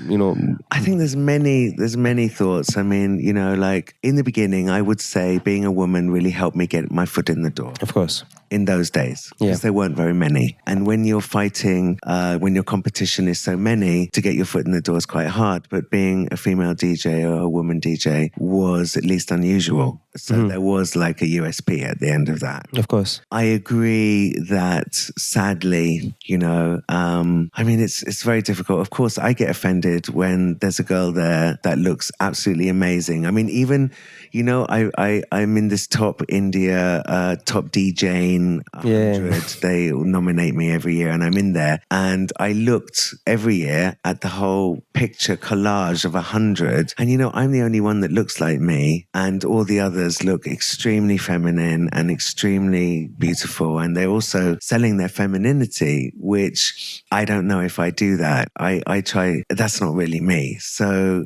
I think there's many thoughts. I mean, like in the beginning, I would say being a woman really helped me get my foot in the door. Of course. In those days, because there weren't very many. And when you're fighting, when your competition is so many, to get your foot in the door is quite hard. But being a female DJ or a woman DJ was at least unusual. So there was like a USP at the end of that. Of course. I agree that sadly, I mean, it's very difficult. Of course, I get offended when there's a girl there that looks absolutely amazing. I mean, even, I'm in this top India, top DJ 100. They nominate me every year and I'm in there. And I looked every year at the whole picture collage of 100. And, I'm the only one that looks like me. And all the others look extremely feminine and extremely beautiful. And they're also selling their femininity, which I don't know if I do that. I try, that's not really me. So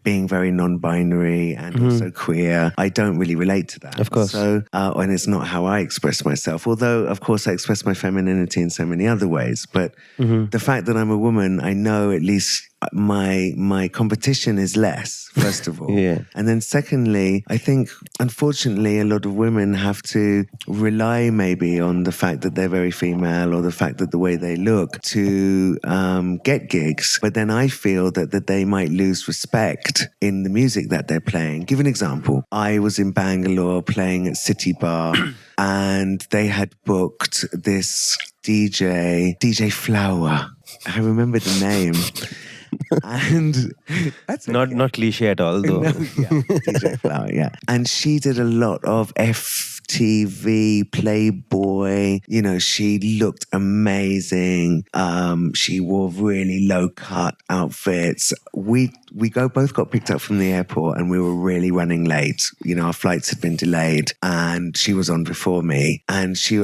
being very non-binary and also queer, I don't really relate to that. Of course. So, and it's not how I express myself. Although, of course, I express my femininity in so many other ways. But the fact that I'm a woman, I know at least my competition is less, first of all. Yeah. And then secondly, I think, unfortunately, a lot of women have to rely maybe on the fact that they're very female or the fact that the way they look to get gigs. But then I feel that they might lose respect in the music that they're playing. Give an example. I was in Bangalore playing at City Bar and they had booked this DJ Flower. I remember the name. And that's okay. Not cliche at all, though. No, yeah, DJ Flower, yeah. And she did a lot of FTV, Playboy. You know, she looked amazing. She wore really low cut outfits. We both got picked up from the airport and we were really running late. You know, our flights had been delayed and she was on before me. And she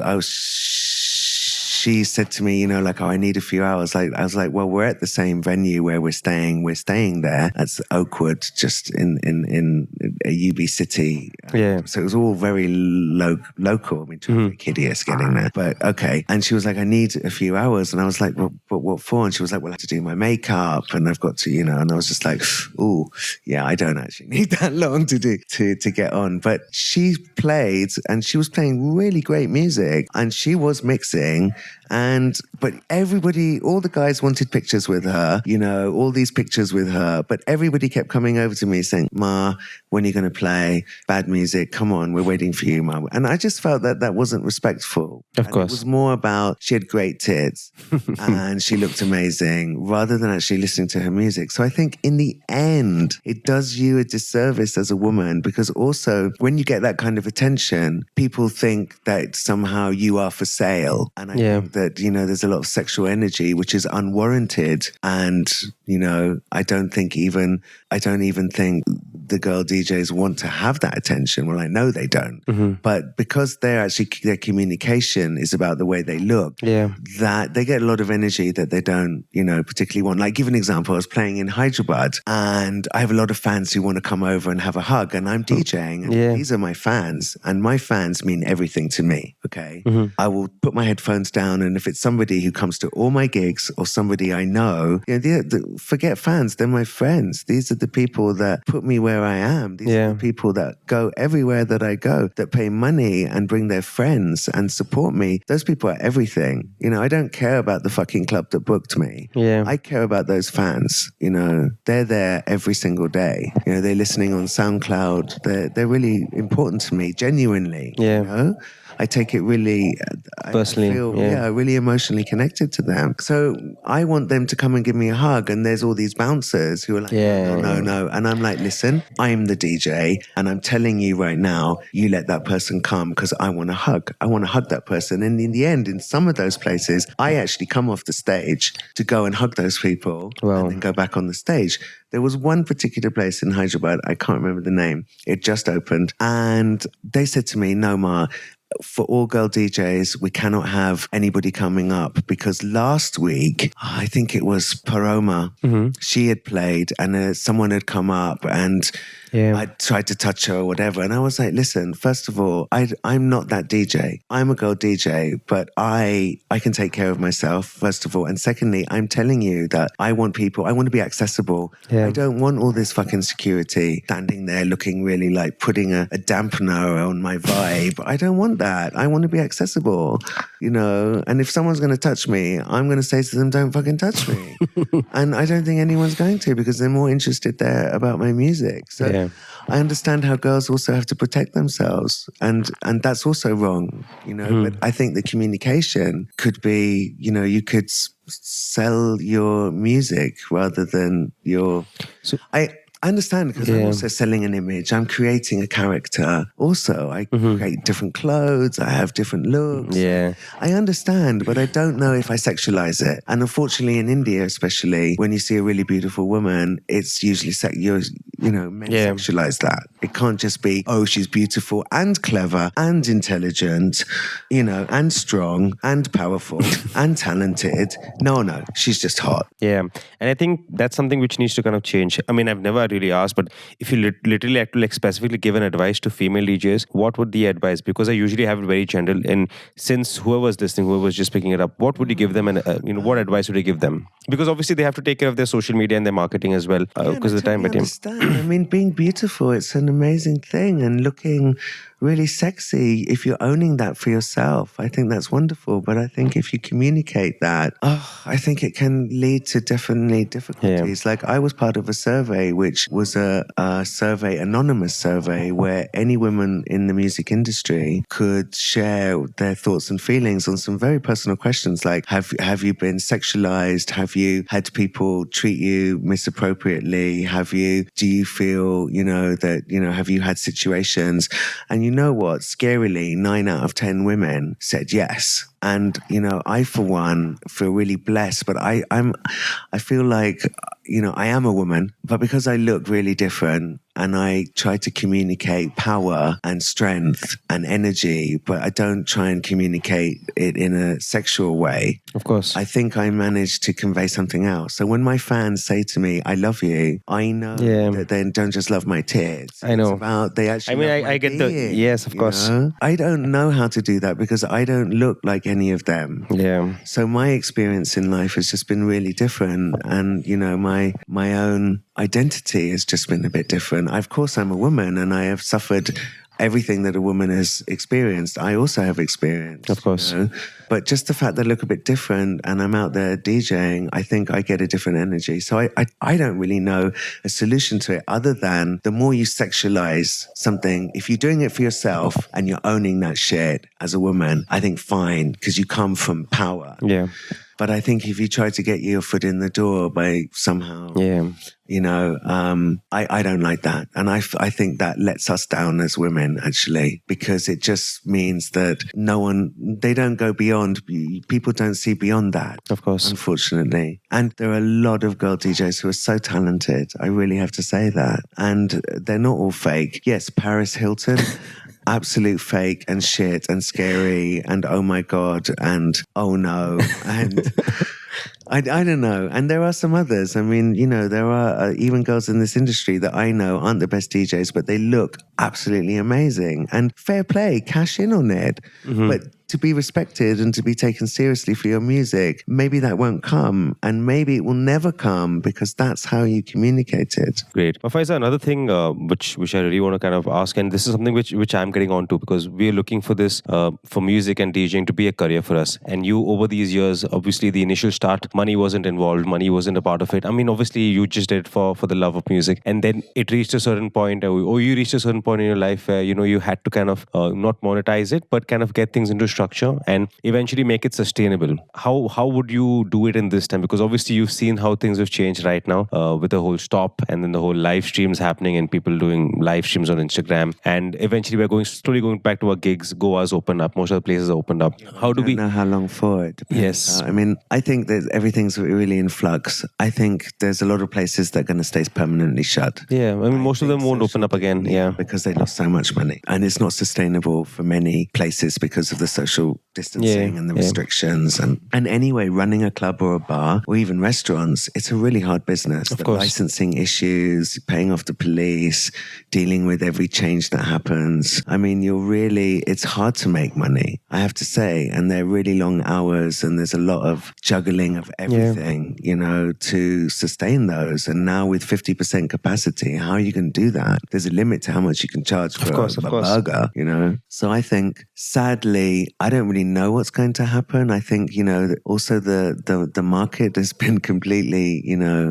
said to me, you know, like, oh, I need a few hours. I was like, well, we're at the same venue where we're staying. We're staying there. That's Oakwood, just in a UB city. Yeah. So it was all very local. I mean, traffic hideous getting there. But okay. And she was like, I need a few hours. And I was like, well, but what for? And she was like, well, I have to do my makeup and I've got to, you know, and I was just like, ooh, yeah, I don't actually need that long to get on. But she played and she was playing really great music and she was mixing. But everybody, all the guys wanted pictures with her, you know, all these pictures with her. But everybody kept coming over to me saying, Ma, when are you going to play? Bad music. Come on, we're waiting for you, Ma. And I just felt that wasn't respectful. Of course. It was more about she had great tits and she looked amazing rather than actually listening to her music. So I think in the end, it does you a disservice as a woman because also when you get that kind of attention, people think that somehow you are for sale. And I think that, you know, there's a lot of sexual energy which is unwarranted. And, you know, I don't even think the girl DJs want to have that attention. Well, I know they don't. Mm-hmm. But because their communication is about the way they look, that they get a lot of energy that they don't, you know, particularly want. Like, give an example. I was playing in Hyderabad and I have a lot of fans who want to come over and have a hug and I'm DJing and these are my fans and my fans mean everything to me, okay? Mm-hmm. I will put my headphones down and if it's somebody who comes to all my gigs or somebody I know, you know, forget fans, they're my friends. These are the people that put me where I am. These are the people that go everywhere that I go, that pay money and bring their friends and support me. Those people are everything. You know, I don't care about the fucking club that booked me. Yeah. I care about those fans. You know, they're there every single day. You know, they're listening on SoundCloud. They're really important to me, genuinely. Yeah. You know? I take it really personally. I feel really emotionally connected to them. So I want them to come and give me a hug. And there's all these bouncers who are like, no. And I'm like, listen, I'm the DJ and I'm telling you right now, you let that person come because I want to hug. I want to hug that person. And in the end, in some of those places, I actually come off the stage to go and hug those people and then go back on the stage. There was one particular place in Hyderabad, I can't remember the name. It just opened. And they said to me, no, Ma, for all girl DJs, we cannot have anybody coming up because last week, I think it was Paroma, she had played and someone had come up and I tried to touch her or whatever. And I was like, listen, first of all, I'm not that DJ. I'm a girl DJ, but I can take care of myself, first of all. And secondly, I'm telling you that I want to be accessible. Yeah. I don't want all this fucking security standing there looking really like putting a dampener on my vibe. I don't want that. I want to be accessible, you know. And if someone's going to touch me, I'm going to say to them, don't fucking touch me. And I don't think anyone's going to because they're more interested there about my music. So I understand how girls also have to protect themselves. And that's also wrong, you know. But I think the communication could be, you know, you could sell your music rather than your... I understand because I'm also selling an image. I'm creating a character. Also, I create different clothes. I have different looks. Yeah. I understand, but I don't know if I sexualize it. And unfortunately, in India, especially, when you see a really beautiful woman, it's usually men sexualize that. It can't just be, oh, she's beautiful and clever and intelligent, you know, and strong and powerful and talented. No, she's just hot. Yeah. And I think that's something which needs to kind of change. I mean, I've never I really asked, but if you literally had to like specifically give an advice to female DJs, what would the advice? Because I usually have it very general. And since whoever's listening, whoever's just picking it up, what would you give them, and what advice would you give them? Because obviously they have to take care of their social media and their marketing as well, because of the time. I understand. I mean, being beautiful, it's an amazing thing, and looking really sexy, if you're owning that for yourself, I think that's wonderful. But I think if you communicate that, I think it can lead to definitely difficulties. Like, I was part of a survey, which was a survey, anonymous survey, where any woman in the music industry could share their thoughts and feelings on some very personal questions, like, have you been sexualized? Have you had people treat you misappropriately? Do you feel, have you had situations? And you know what? Scarily, 9 out of 10 women said yes. And, I, for one, feel really blessed. But I feel like, I am a woman, but because I look really different and I try to communicate power and strength and energy, but I don't try and communicate it in a sexual way. Of course. I think I managed to convey something else. So when my fans say to me, I love you, I know that they don't just love my tears. I know. It's about they actually I get being, yes, of course. I don't know how to do that because I don't look like any of them. Yeah. So my experience in life has just been really different. And, my own identity has just been a bit different. Of course, I'm a woman and I have suffered everything that a woman has experienced. I also have experienced. Of course. But just the fact that I look a bit different and I'm out there DJing, I think I get a different energy. So I don't really know a solution to it other than the more you sexualize something, if you're doing it for yourself and you're owning that shit as a woman, I think fine, because you come from power. Yeah. But I think if you try to get your foot in the door by somehow, I don't like that. And I think that lets us down as women, actually, because it just means that they don't go beyond, people don't see beyond that. Of course. Unfortunately. And there are a lot of girl DJs who are so talented. I really have to say that. And they're not all fake. Yes, Paris Hilton. Absolute fake and shit and scary and oh my God and oh no and I don't know. And there are some others. I mean, there are even girls in this industry that I know aren't the best DJs, but they look absolutely amazing. And fair play, cash in on it. Mm-hmm. But to be respected and to be taken seriously for your music, maybe that won't come. And maybe it will never come because that's how you communicate it. Great. Faiza, another thing which I really want to kind of ask, and this is something which I'm getting onto because we're looking for this, for music and DJing to be a career for us. And you, over these years, obviously the initial start, money wasn't involved, money wasn't a part of it. I mean, obviously you just did it for the love of music. And then it reached a certain point, or you reached a certain point in your life where, you had to kind of not monetize it, but kind of get things into structure and eventually make it sustainable. How would you do it in this time? Because obviously you've seen how things have changed right now with the whole stop and then the whole live streams happening and people doing live streams on Instagram. And eventually we're slowly going back to our gigs. Goa's open up. Most of the places are opened up. How do we know how long for? It depends. Yes. I mean, I think that everything's really in flux. I think there's a lot of places that are going to stay permanently shut. Yeah. I mean, most of them won't open up again. Yeah. Because they lost so much money. And it's not sustainable for many places because of the social distancing and the restrictions. And anyway, running a club or a bar or even restaurants, it's a really hard business. Of the course. Licensing issues, paying off the police, dealing with every change that happens. I mean, it's hard to make money, I have to say. And they're really long hours and there's a lot of juggling of everything, to sustain those. And now with 50% capacity, how are you going to do that? There's a limit to how much you can charge for a burger, So I think, sadly, I don't really know what's going to happen. I think, also the market has been completely,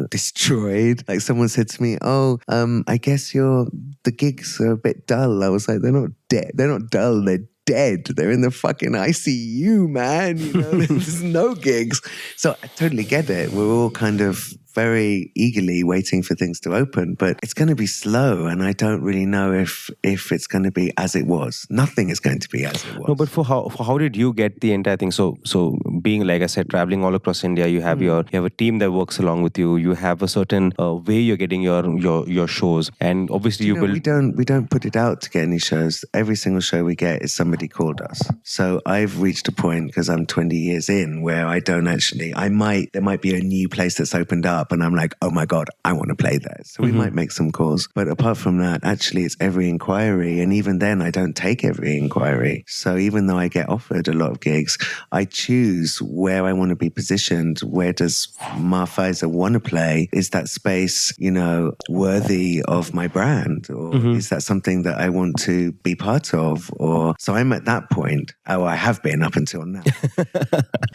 destroyed. Like someone said to me, I guess the gigs are a bit dull. I was like, they're not dead. They're not dull. They're dead. They're in the fucking ICU, man. There's no gigs. So I totally get it. We're all kind of very eagerly waiting for things to open, but it's going to be slow, and I don't really know if it's going to be as it was. Nothing is going to be as it was. No, but for how did you get the entire thing? So being, like I said, traveling all across India, you have you have a team that works along with you. You have a certain way you're getting your shows, and obviously you build. We don't put it out to get any shows. Every single show we get is somebody called us. So I've reached a point, because I'm 20 years in, where I don't actually. There might be a new place that's opened up, and I'm like, oh my God, I want to play there. So we might make some calls, but apart from that, actually, it's every inquiry, and even then, I don't take every inquiry. So even though I get offered a lot of gigs, I choose where I want to be positioned. Where does MA FAIZA want to play? Is that space, worthy of my brand, or is that something that I want to be part of? Or so I'm at that point. Oh, I have been up until now.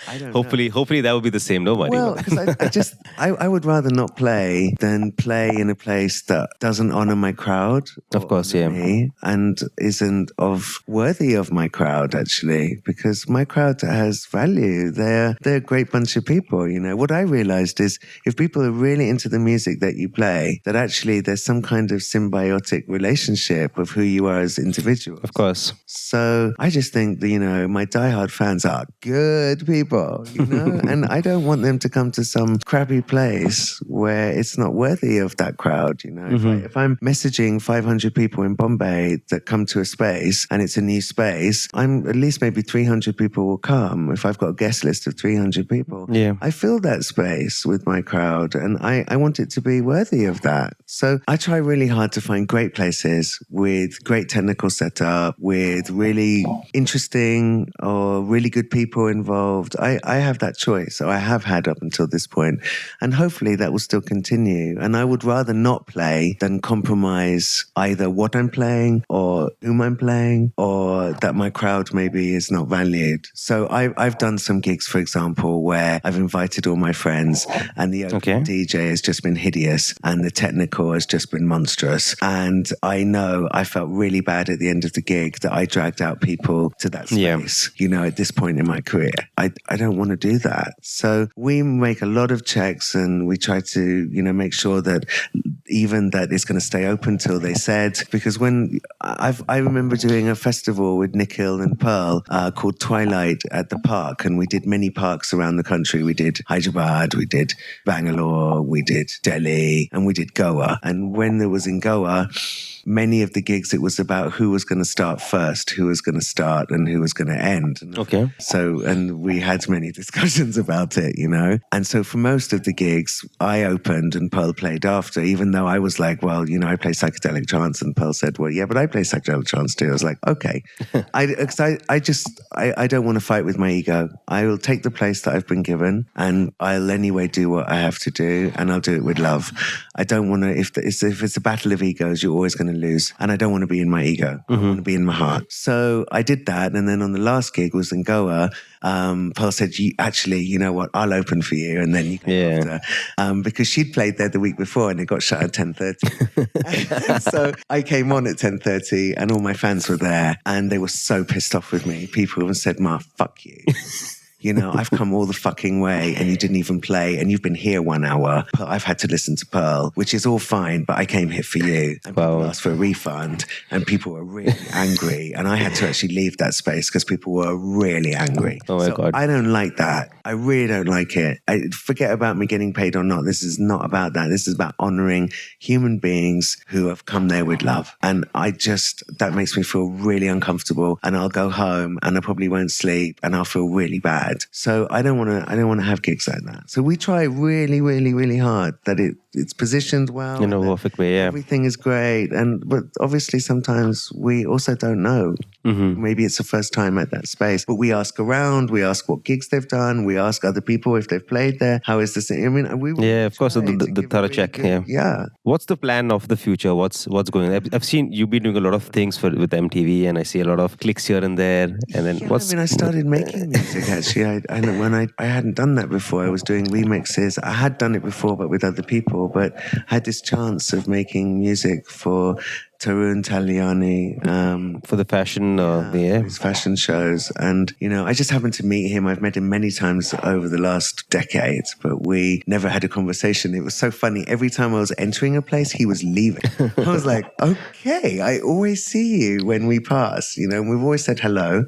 I don't Hopefully that will be the same. No worry. Well, because I would rather not play than play in a place that doesn't honor my crowd. Of course, yeah. Me, and isn't worthy of my crowd, actually, because my crowd has value. They're a great bunch of people. What I realized is, if people are really into the music that you play, that actually there's some kind of symbiotic relationship of who you are as individuals. Of course. So I just think that, my diehard fans are good people, and I don't want them to come to some crappy place where it's not worthy of that crowd. If I'm messaging 500 people in Bombay that come to a space and it's a new space, I'm at least maybe 300 people will come. If I've got a guest list of 300 people, I fill that space with my crowd, and I want it to be worthy of that. So I try really hard to find great places with great technical setup, with really interesting or really good people involved. I have that choice, so I have had up until this point, and hopefully that will still continue. And I would rather not play than compromise either what I'm playing or whom I'm playing, or that my crowd maybe is not valued. So I've done some gigs, for example, where I've invited all my friends, and the opening DJ has just been hideous, and the technical has just been monstrous. And I know I felt really bad at the end of the gig that I dragged out people to that space, at this point in my career. I don't want to do that. So we make a lot of checks, and we try to, make sure that even that it's going to stay open till they said, because when I remember doing a festival with Nikhil and Pearl called Twilight at the park, and we did many parks around the country. We did Hyderabad, we did Bangalore, we did Delhi, and we did Goa. And when there was in Goa, many of the gigs, it was about who was going to start first, who was going to start, and who was going to end. So, and we had many discussions about it, And so for most of the gigs, I opened and Pearl played after, even though I was like, well, I play psychedelic trance, and Pearl said, well, yeah, but I play psychedelic trance too. I was like, okay. I don't want to fight with my ego. I will take the place that I've been given, and I'll anyway do what I have to do, and I'll do it with love. I don't want to, if it's a battle of egos, you're always going to lose. And I don't want to be in my ego. I want to be in my heart. So I did that. And then on the last gig was in Goa. Pearl said, you know what, I'll open for you, and then you can after. Because she'd played there the week before, and it got shut at 10:30. So I came on at 10:30, and all my fans were there, and they were so pissed off with me. People even said, Ma, fuck you. I've come all the fucking way, and you didn't even play, and you've been here 1 hour. I've had to listen to Pearl, which is all fine, but I came here for you. And people asked for a refund, and people were really angry, and I had to actually leave that space because people were really angry. Oh my God. I don't like that. I really don't like it. Forget about me getting paid or not. This is not about that. This is about honoring human beings who have come there with love. And that makes me feel really uncomfortable, and I'll go home, and I probably won't sleep, and I'll feel really bad. So I don't want to have gigs like that. So we try really, really, really hard that it's positioned well. In a perfect way, yeah. Everything is great. But obviously sometimes we also don't know. Maybe it's the first time at that space. But we ask around, we ask what gigs they've done, we ask other people if they've played there. How is this? Of course, the thorough check. Yeah. What's the plan of the future? What's going on? I've seen you've been doing a lot of things with MTV, and I see a lot of clicks here and there. And then I started making music actually. I hadn't done that before. I was doing remixes. I had done it before, but with other people. But I had this chance of making music for Tarun Taliani. For the fashion, his fashion shows. And, I just happened to meet him. I've met him many times over the last decade, but we never had a conversation. It was so funny. Every time I was entering a place, he was leaving. I was like, okay, I always see you when we pass, and we've always said hello.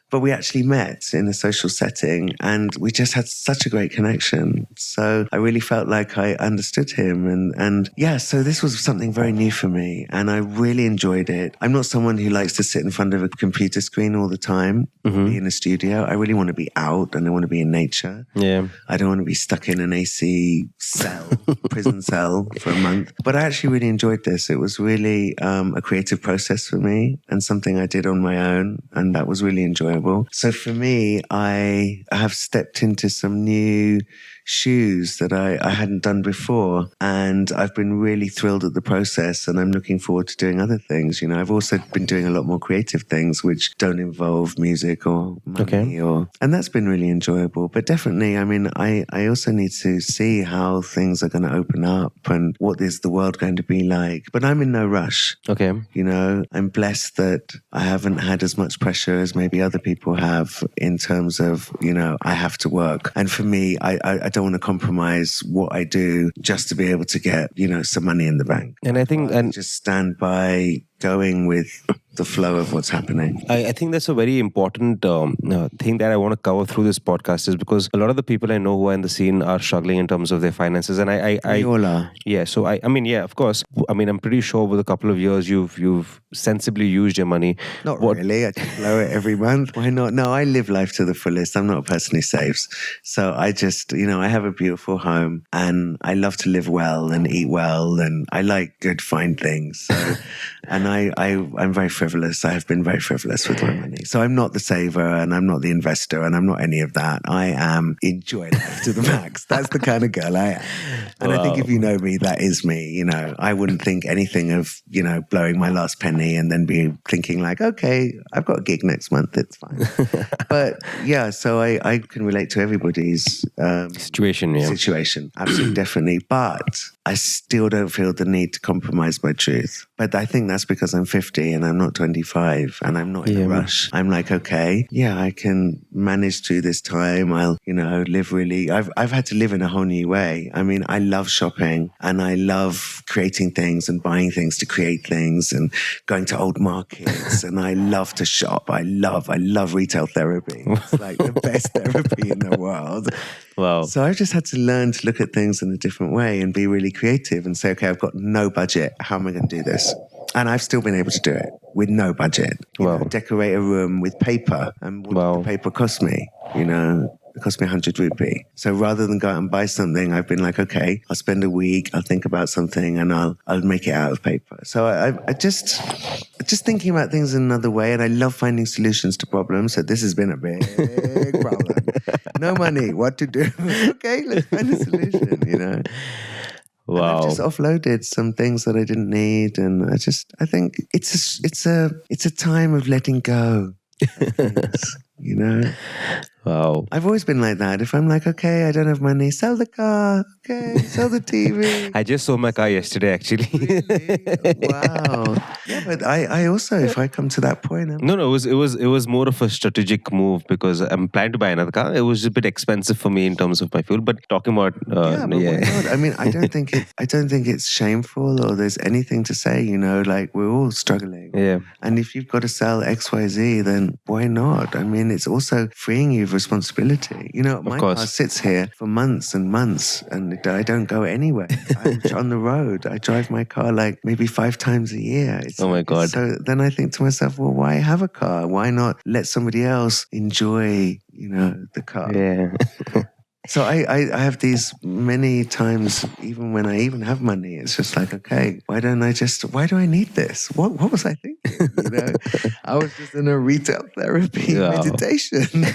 but we actually met in a social setting and we just had such a great connection. So I really felt like I understood him. And yeah, so this was something very new for me and I really enjoyed it. I'm not someone who likes to sit in front of a computer screen all the time, be in a studio. I really want to be out and I want to be in nature. Yeah. I don't want to be stuck in an AC cell, prison cell for a month. But I actually really enjoyed this. It was really a creative process for me and something I did on my own. And that was really enjoyable. So for me, I have stepped into some new shoes that I hadn't done before. And I've been really thrilled at the process and I'm looking forward to doing other things. You know, I've also been doing a lot more creative things which don't involve music or money and that's been really enjoyable. But definitely, I mean, I also need to see how things are going to open up and what is the world going to be like. But I'm in no rush. Okay. You know, I'm blessed that I haven't had as much pressure as maybe other people have in terms of, you know, I have to work. And for me, I don't want to compromise what I do just to be able to get, you know, some money in the bank. And I think, and just stand by going with the flow of what's happening. I think that's a very important thing that I want to cover through this podcast is because a lot of the people I know who are in the scene are struggling in terms of their finances. And We all are. Yeah. So I mean, yeah, of course. I mean, I'm pretty sure over a couple of years you've sensibly used your money. Not really. I just blow it every month. Why not? No, I live life to the fullest. I'm not a person who saves. So I just, you know, I have a beautiful home and I love to live well and eat well and I like good, fine things. So, and I'm very frivolous. I have been very frivolous with my money. So I'm not the saver and I'm not the investor and I'm not any of that. I am enjoy life to the max. That's the kind of girl I am. And I think if you know me, that is me. You know, I wouldn't think anything of, you know, blowing my last penny and then be thinking like, okay, I've got a gig next month. It's fine. But yeah, so I can relate to everybody's situation. Absolutely, definitely. But I still don't feel the need to compromise my truth. But I think that's because I'm 50 and I'm not 25 and I'm not in a rush. I'm like, okay, yeah, I can manage through this time. I'll, you know, live really, I've had to live in a whole new way. I mean, I love shopping and I love creating things and buying things to create things and going to old markets and I love to shop. I love retail therapy. It's like the best therapy in the world. Wow. So I've just had to learn to look at things in a different way and be really creative and say, okay, I've got no budget. How am I going to do this? And I've still been able to do it with no budget. You know, decorate a room with paper. And what did the paper cost me? You know, it cost me 100 rupee. So rather than go out and buy something, I've been like, okay, I'll spend a week, I'll think about something and I'll make it out of paper. So I just thinking about things in another way. And I love finding solutions to problems. So this has been a big problem. No money, what to do? Okay, let's find a solution, you know. Wow. And I've just offloaded some things that I didn't need. And I think it's a time of letting go of things, you know. Wow. I've always been like that. If I'm like, okay, I don't have money, sell the car. Okay, sell the TV. I just sold my car yesterday, actually. Really? Wow. Yeah, but I also, if I come to that point, No, it was more of a strategic move because I'm planning to buy another car. It was a bit expensive for me in terms of my fuel. But talking about why not? I mean, I don't think it's shameful or there's anything to say. You know, like we're all struggling. Yeah. And if you've got to sell XYZ, then why not? I mean, it's also freeing you of responsibility. You know, my car sits here for months and months, and I don't go anywhere. I'm on the road. I drive my car like maybe 5 times a year. Oh my God. So then I think to myself, well, why have a car? Why not let somebody else enjoy, you know, the car? Yeah. So I have these many times, even when I even have money, it's just like, okay, why do I need this? What was I thinking? You know, I was just in a retail therapy meditation.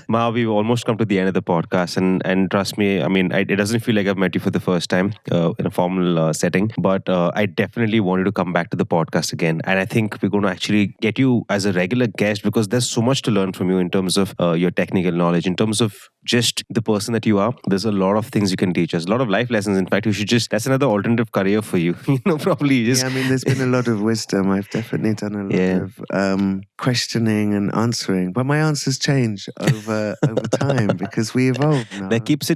Ma, we've almost come to the end of the podcast, and trust me, I mean, it doesn't feel like I've met you for the first time in a formal setting, but I definitely wanted to come back to the podcast again, and I think we're going to actually get you as a regular guest because there's so much to learn from you in terms of your technical knowledge, in terms of just the person that you are, there's a lot of things you can teach us, a lot of life lessons. In fact, you should just, that's another alternative career for you. Probably just. Yeah, I mean, there's been a lot of wisdom. I've definitely done a lot of questioning and answering, but my answers change over time because we evolve now. That keeps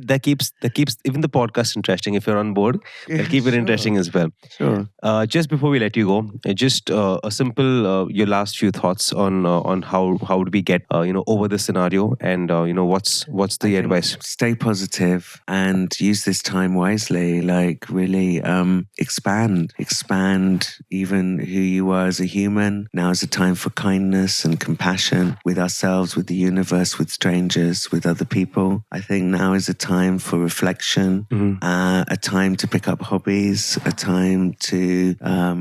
even the podcast interesting. If you're on board, they'll keep it interesting as well. Sure. Just before we let you go, just a simple your last few thoughts on how do we get over this scenario, and what's the advice? Stay positive and use this time wisely. Like really expand even who you are as a human. Now is a time for kindness and compassion with ourselves, with the universe, with strangers, with other people. I think now is a time for reflection, a time to pick up hobbies, a time to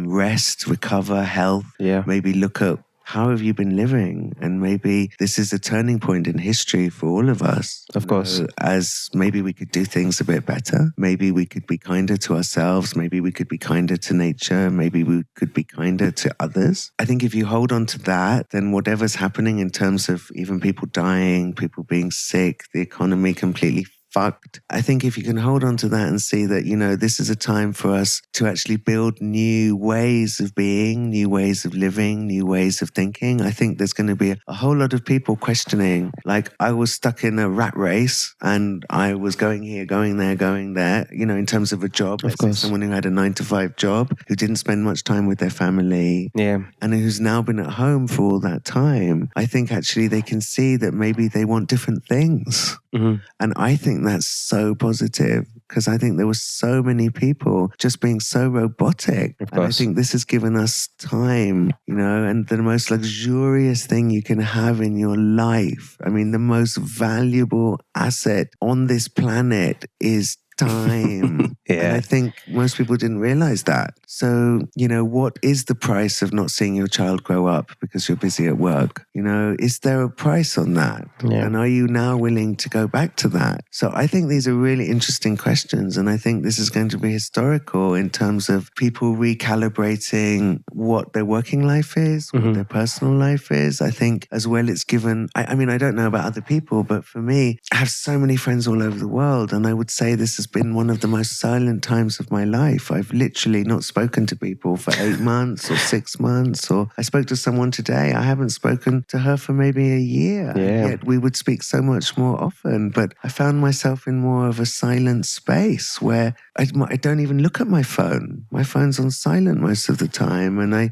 rest, recover, health. Yeah. Maybe look at how have you been living? And maybe this is a turning point in history for all of us. Of course. As maybe we could do things a bit better. Maybe we could be kinder to ourselves. Maybe we could be kinder to nature. Maybe we could be kinder to others. I think if you hold on to that, then whatever's happening in terms of even people dying, people being sick, the economy completely fucked. I think if you can hold on to that and see that, this is a time for us to actually build new ways of being, new ways of living, new ways of thinking. I think there's going to be a whole lot of people questioning. Like I was stuck in a rat race and I was going here, going there, in terms of a job. Of course. Someone who had a 9-to-5 job, who didn't spend much time with their family. Yeah. And who's now been at home for all that time. I think actually they can see that maybe they want different things. Mm-hmm. And I think that's so positive because I think there were so many people just being so robotic. And I think this has given us time, and the most luxurious thing you can have in your life. I mean, the most valuable asset on this planet is time. Yeah. And I think most people didn't realize that. So, what is the price of not seeing your child grow up because you're busy at work? Is there a price on that? Yeah. And are you now willing to go back to that? So I think these are really interesting questions. And I think this is going to be historical in terms of people recalibrating what their working life is, what their personal life is. I think as well it's given, I mean, I don't know about other people, but for me, I have so many friends all over the world. And I would say this has been one of the most silent times of my life. I've literally not spoken to people for 8 months or 6 months. Or I spoke to someone today. I haven't spoken to her for maybe a year. Yeah. Yet we would speak so much more often. But I found myself in more of a silent space where I don't even look at my phone. My phone's on silent most of the time. And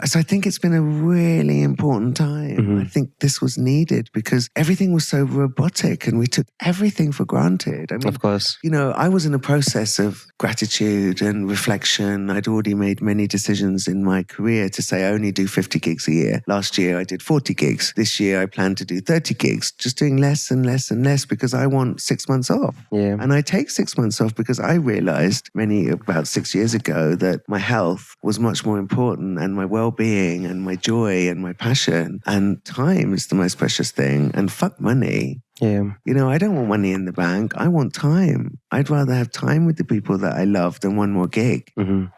so I think it's been a really important time. I think this was needed because everything was so robotic and we took everything for granted. I mean, of course. I was in a process of gratitude and reflection. I'd already made many decisions in my career to say I only do 50 gigs a year. Last year I did 40 gigs. This year I plan to do 30 gigs, just doing less and less and less because I want 6 months off. Yeah. And I take 6 months off because I realized about 6 years ago that my health was much more important and my well-being and my joy and my passion and time is the most precious thing. And fuck money. Yeah. I don't want money in the bank. I want time. I'd rather have time with the people that I love than one more gig.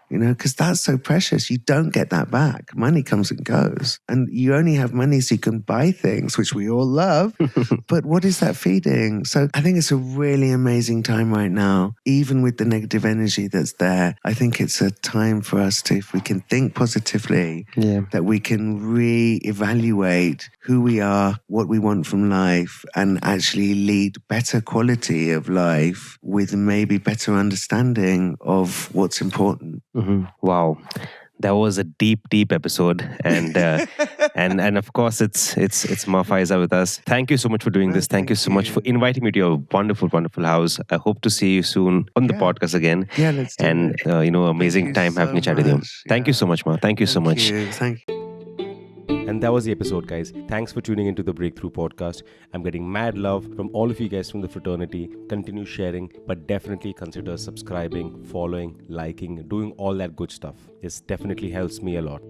Because that's so precious. You don't get that back. Money comes and goes. And you only have money so you can buy things, which we all love. But what is that feeding? So I think it's a really amazing time right now, even with the negative energy that's there. I think it's a time for us to, if we can think positively, that we can reevaluate who we are, what we want from life, and actually lead better quality of life with maybe better understanding of what's important. Wow. That was a deep episode, and and of course it's MA FAIZA with us. Thank you so much for doing this. Thank you so much for inviting me to your wonderful house. I hope to see you soon on the podcast again. Yeah, let's do it. And amazing time having a chat with you. Thank you so much, Ma. Thank you so much. Thank you. And that was the episode, guys. Thanks for tuning into the BrkThru podcast. I'm getting mad love from all of you guys from the fraternity. Continue sharing, but definitely consider subscribing, following, liking, doing all that good stuff. It definitely helps me a lot.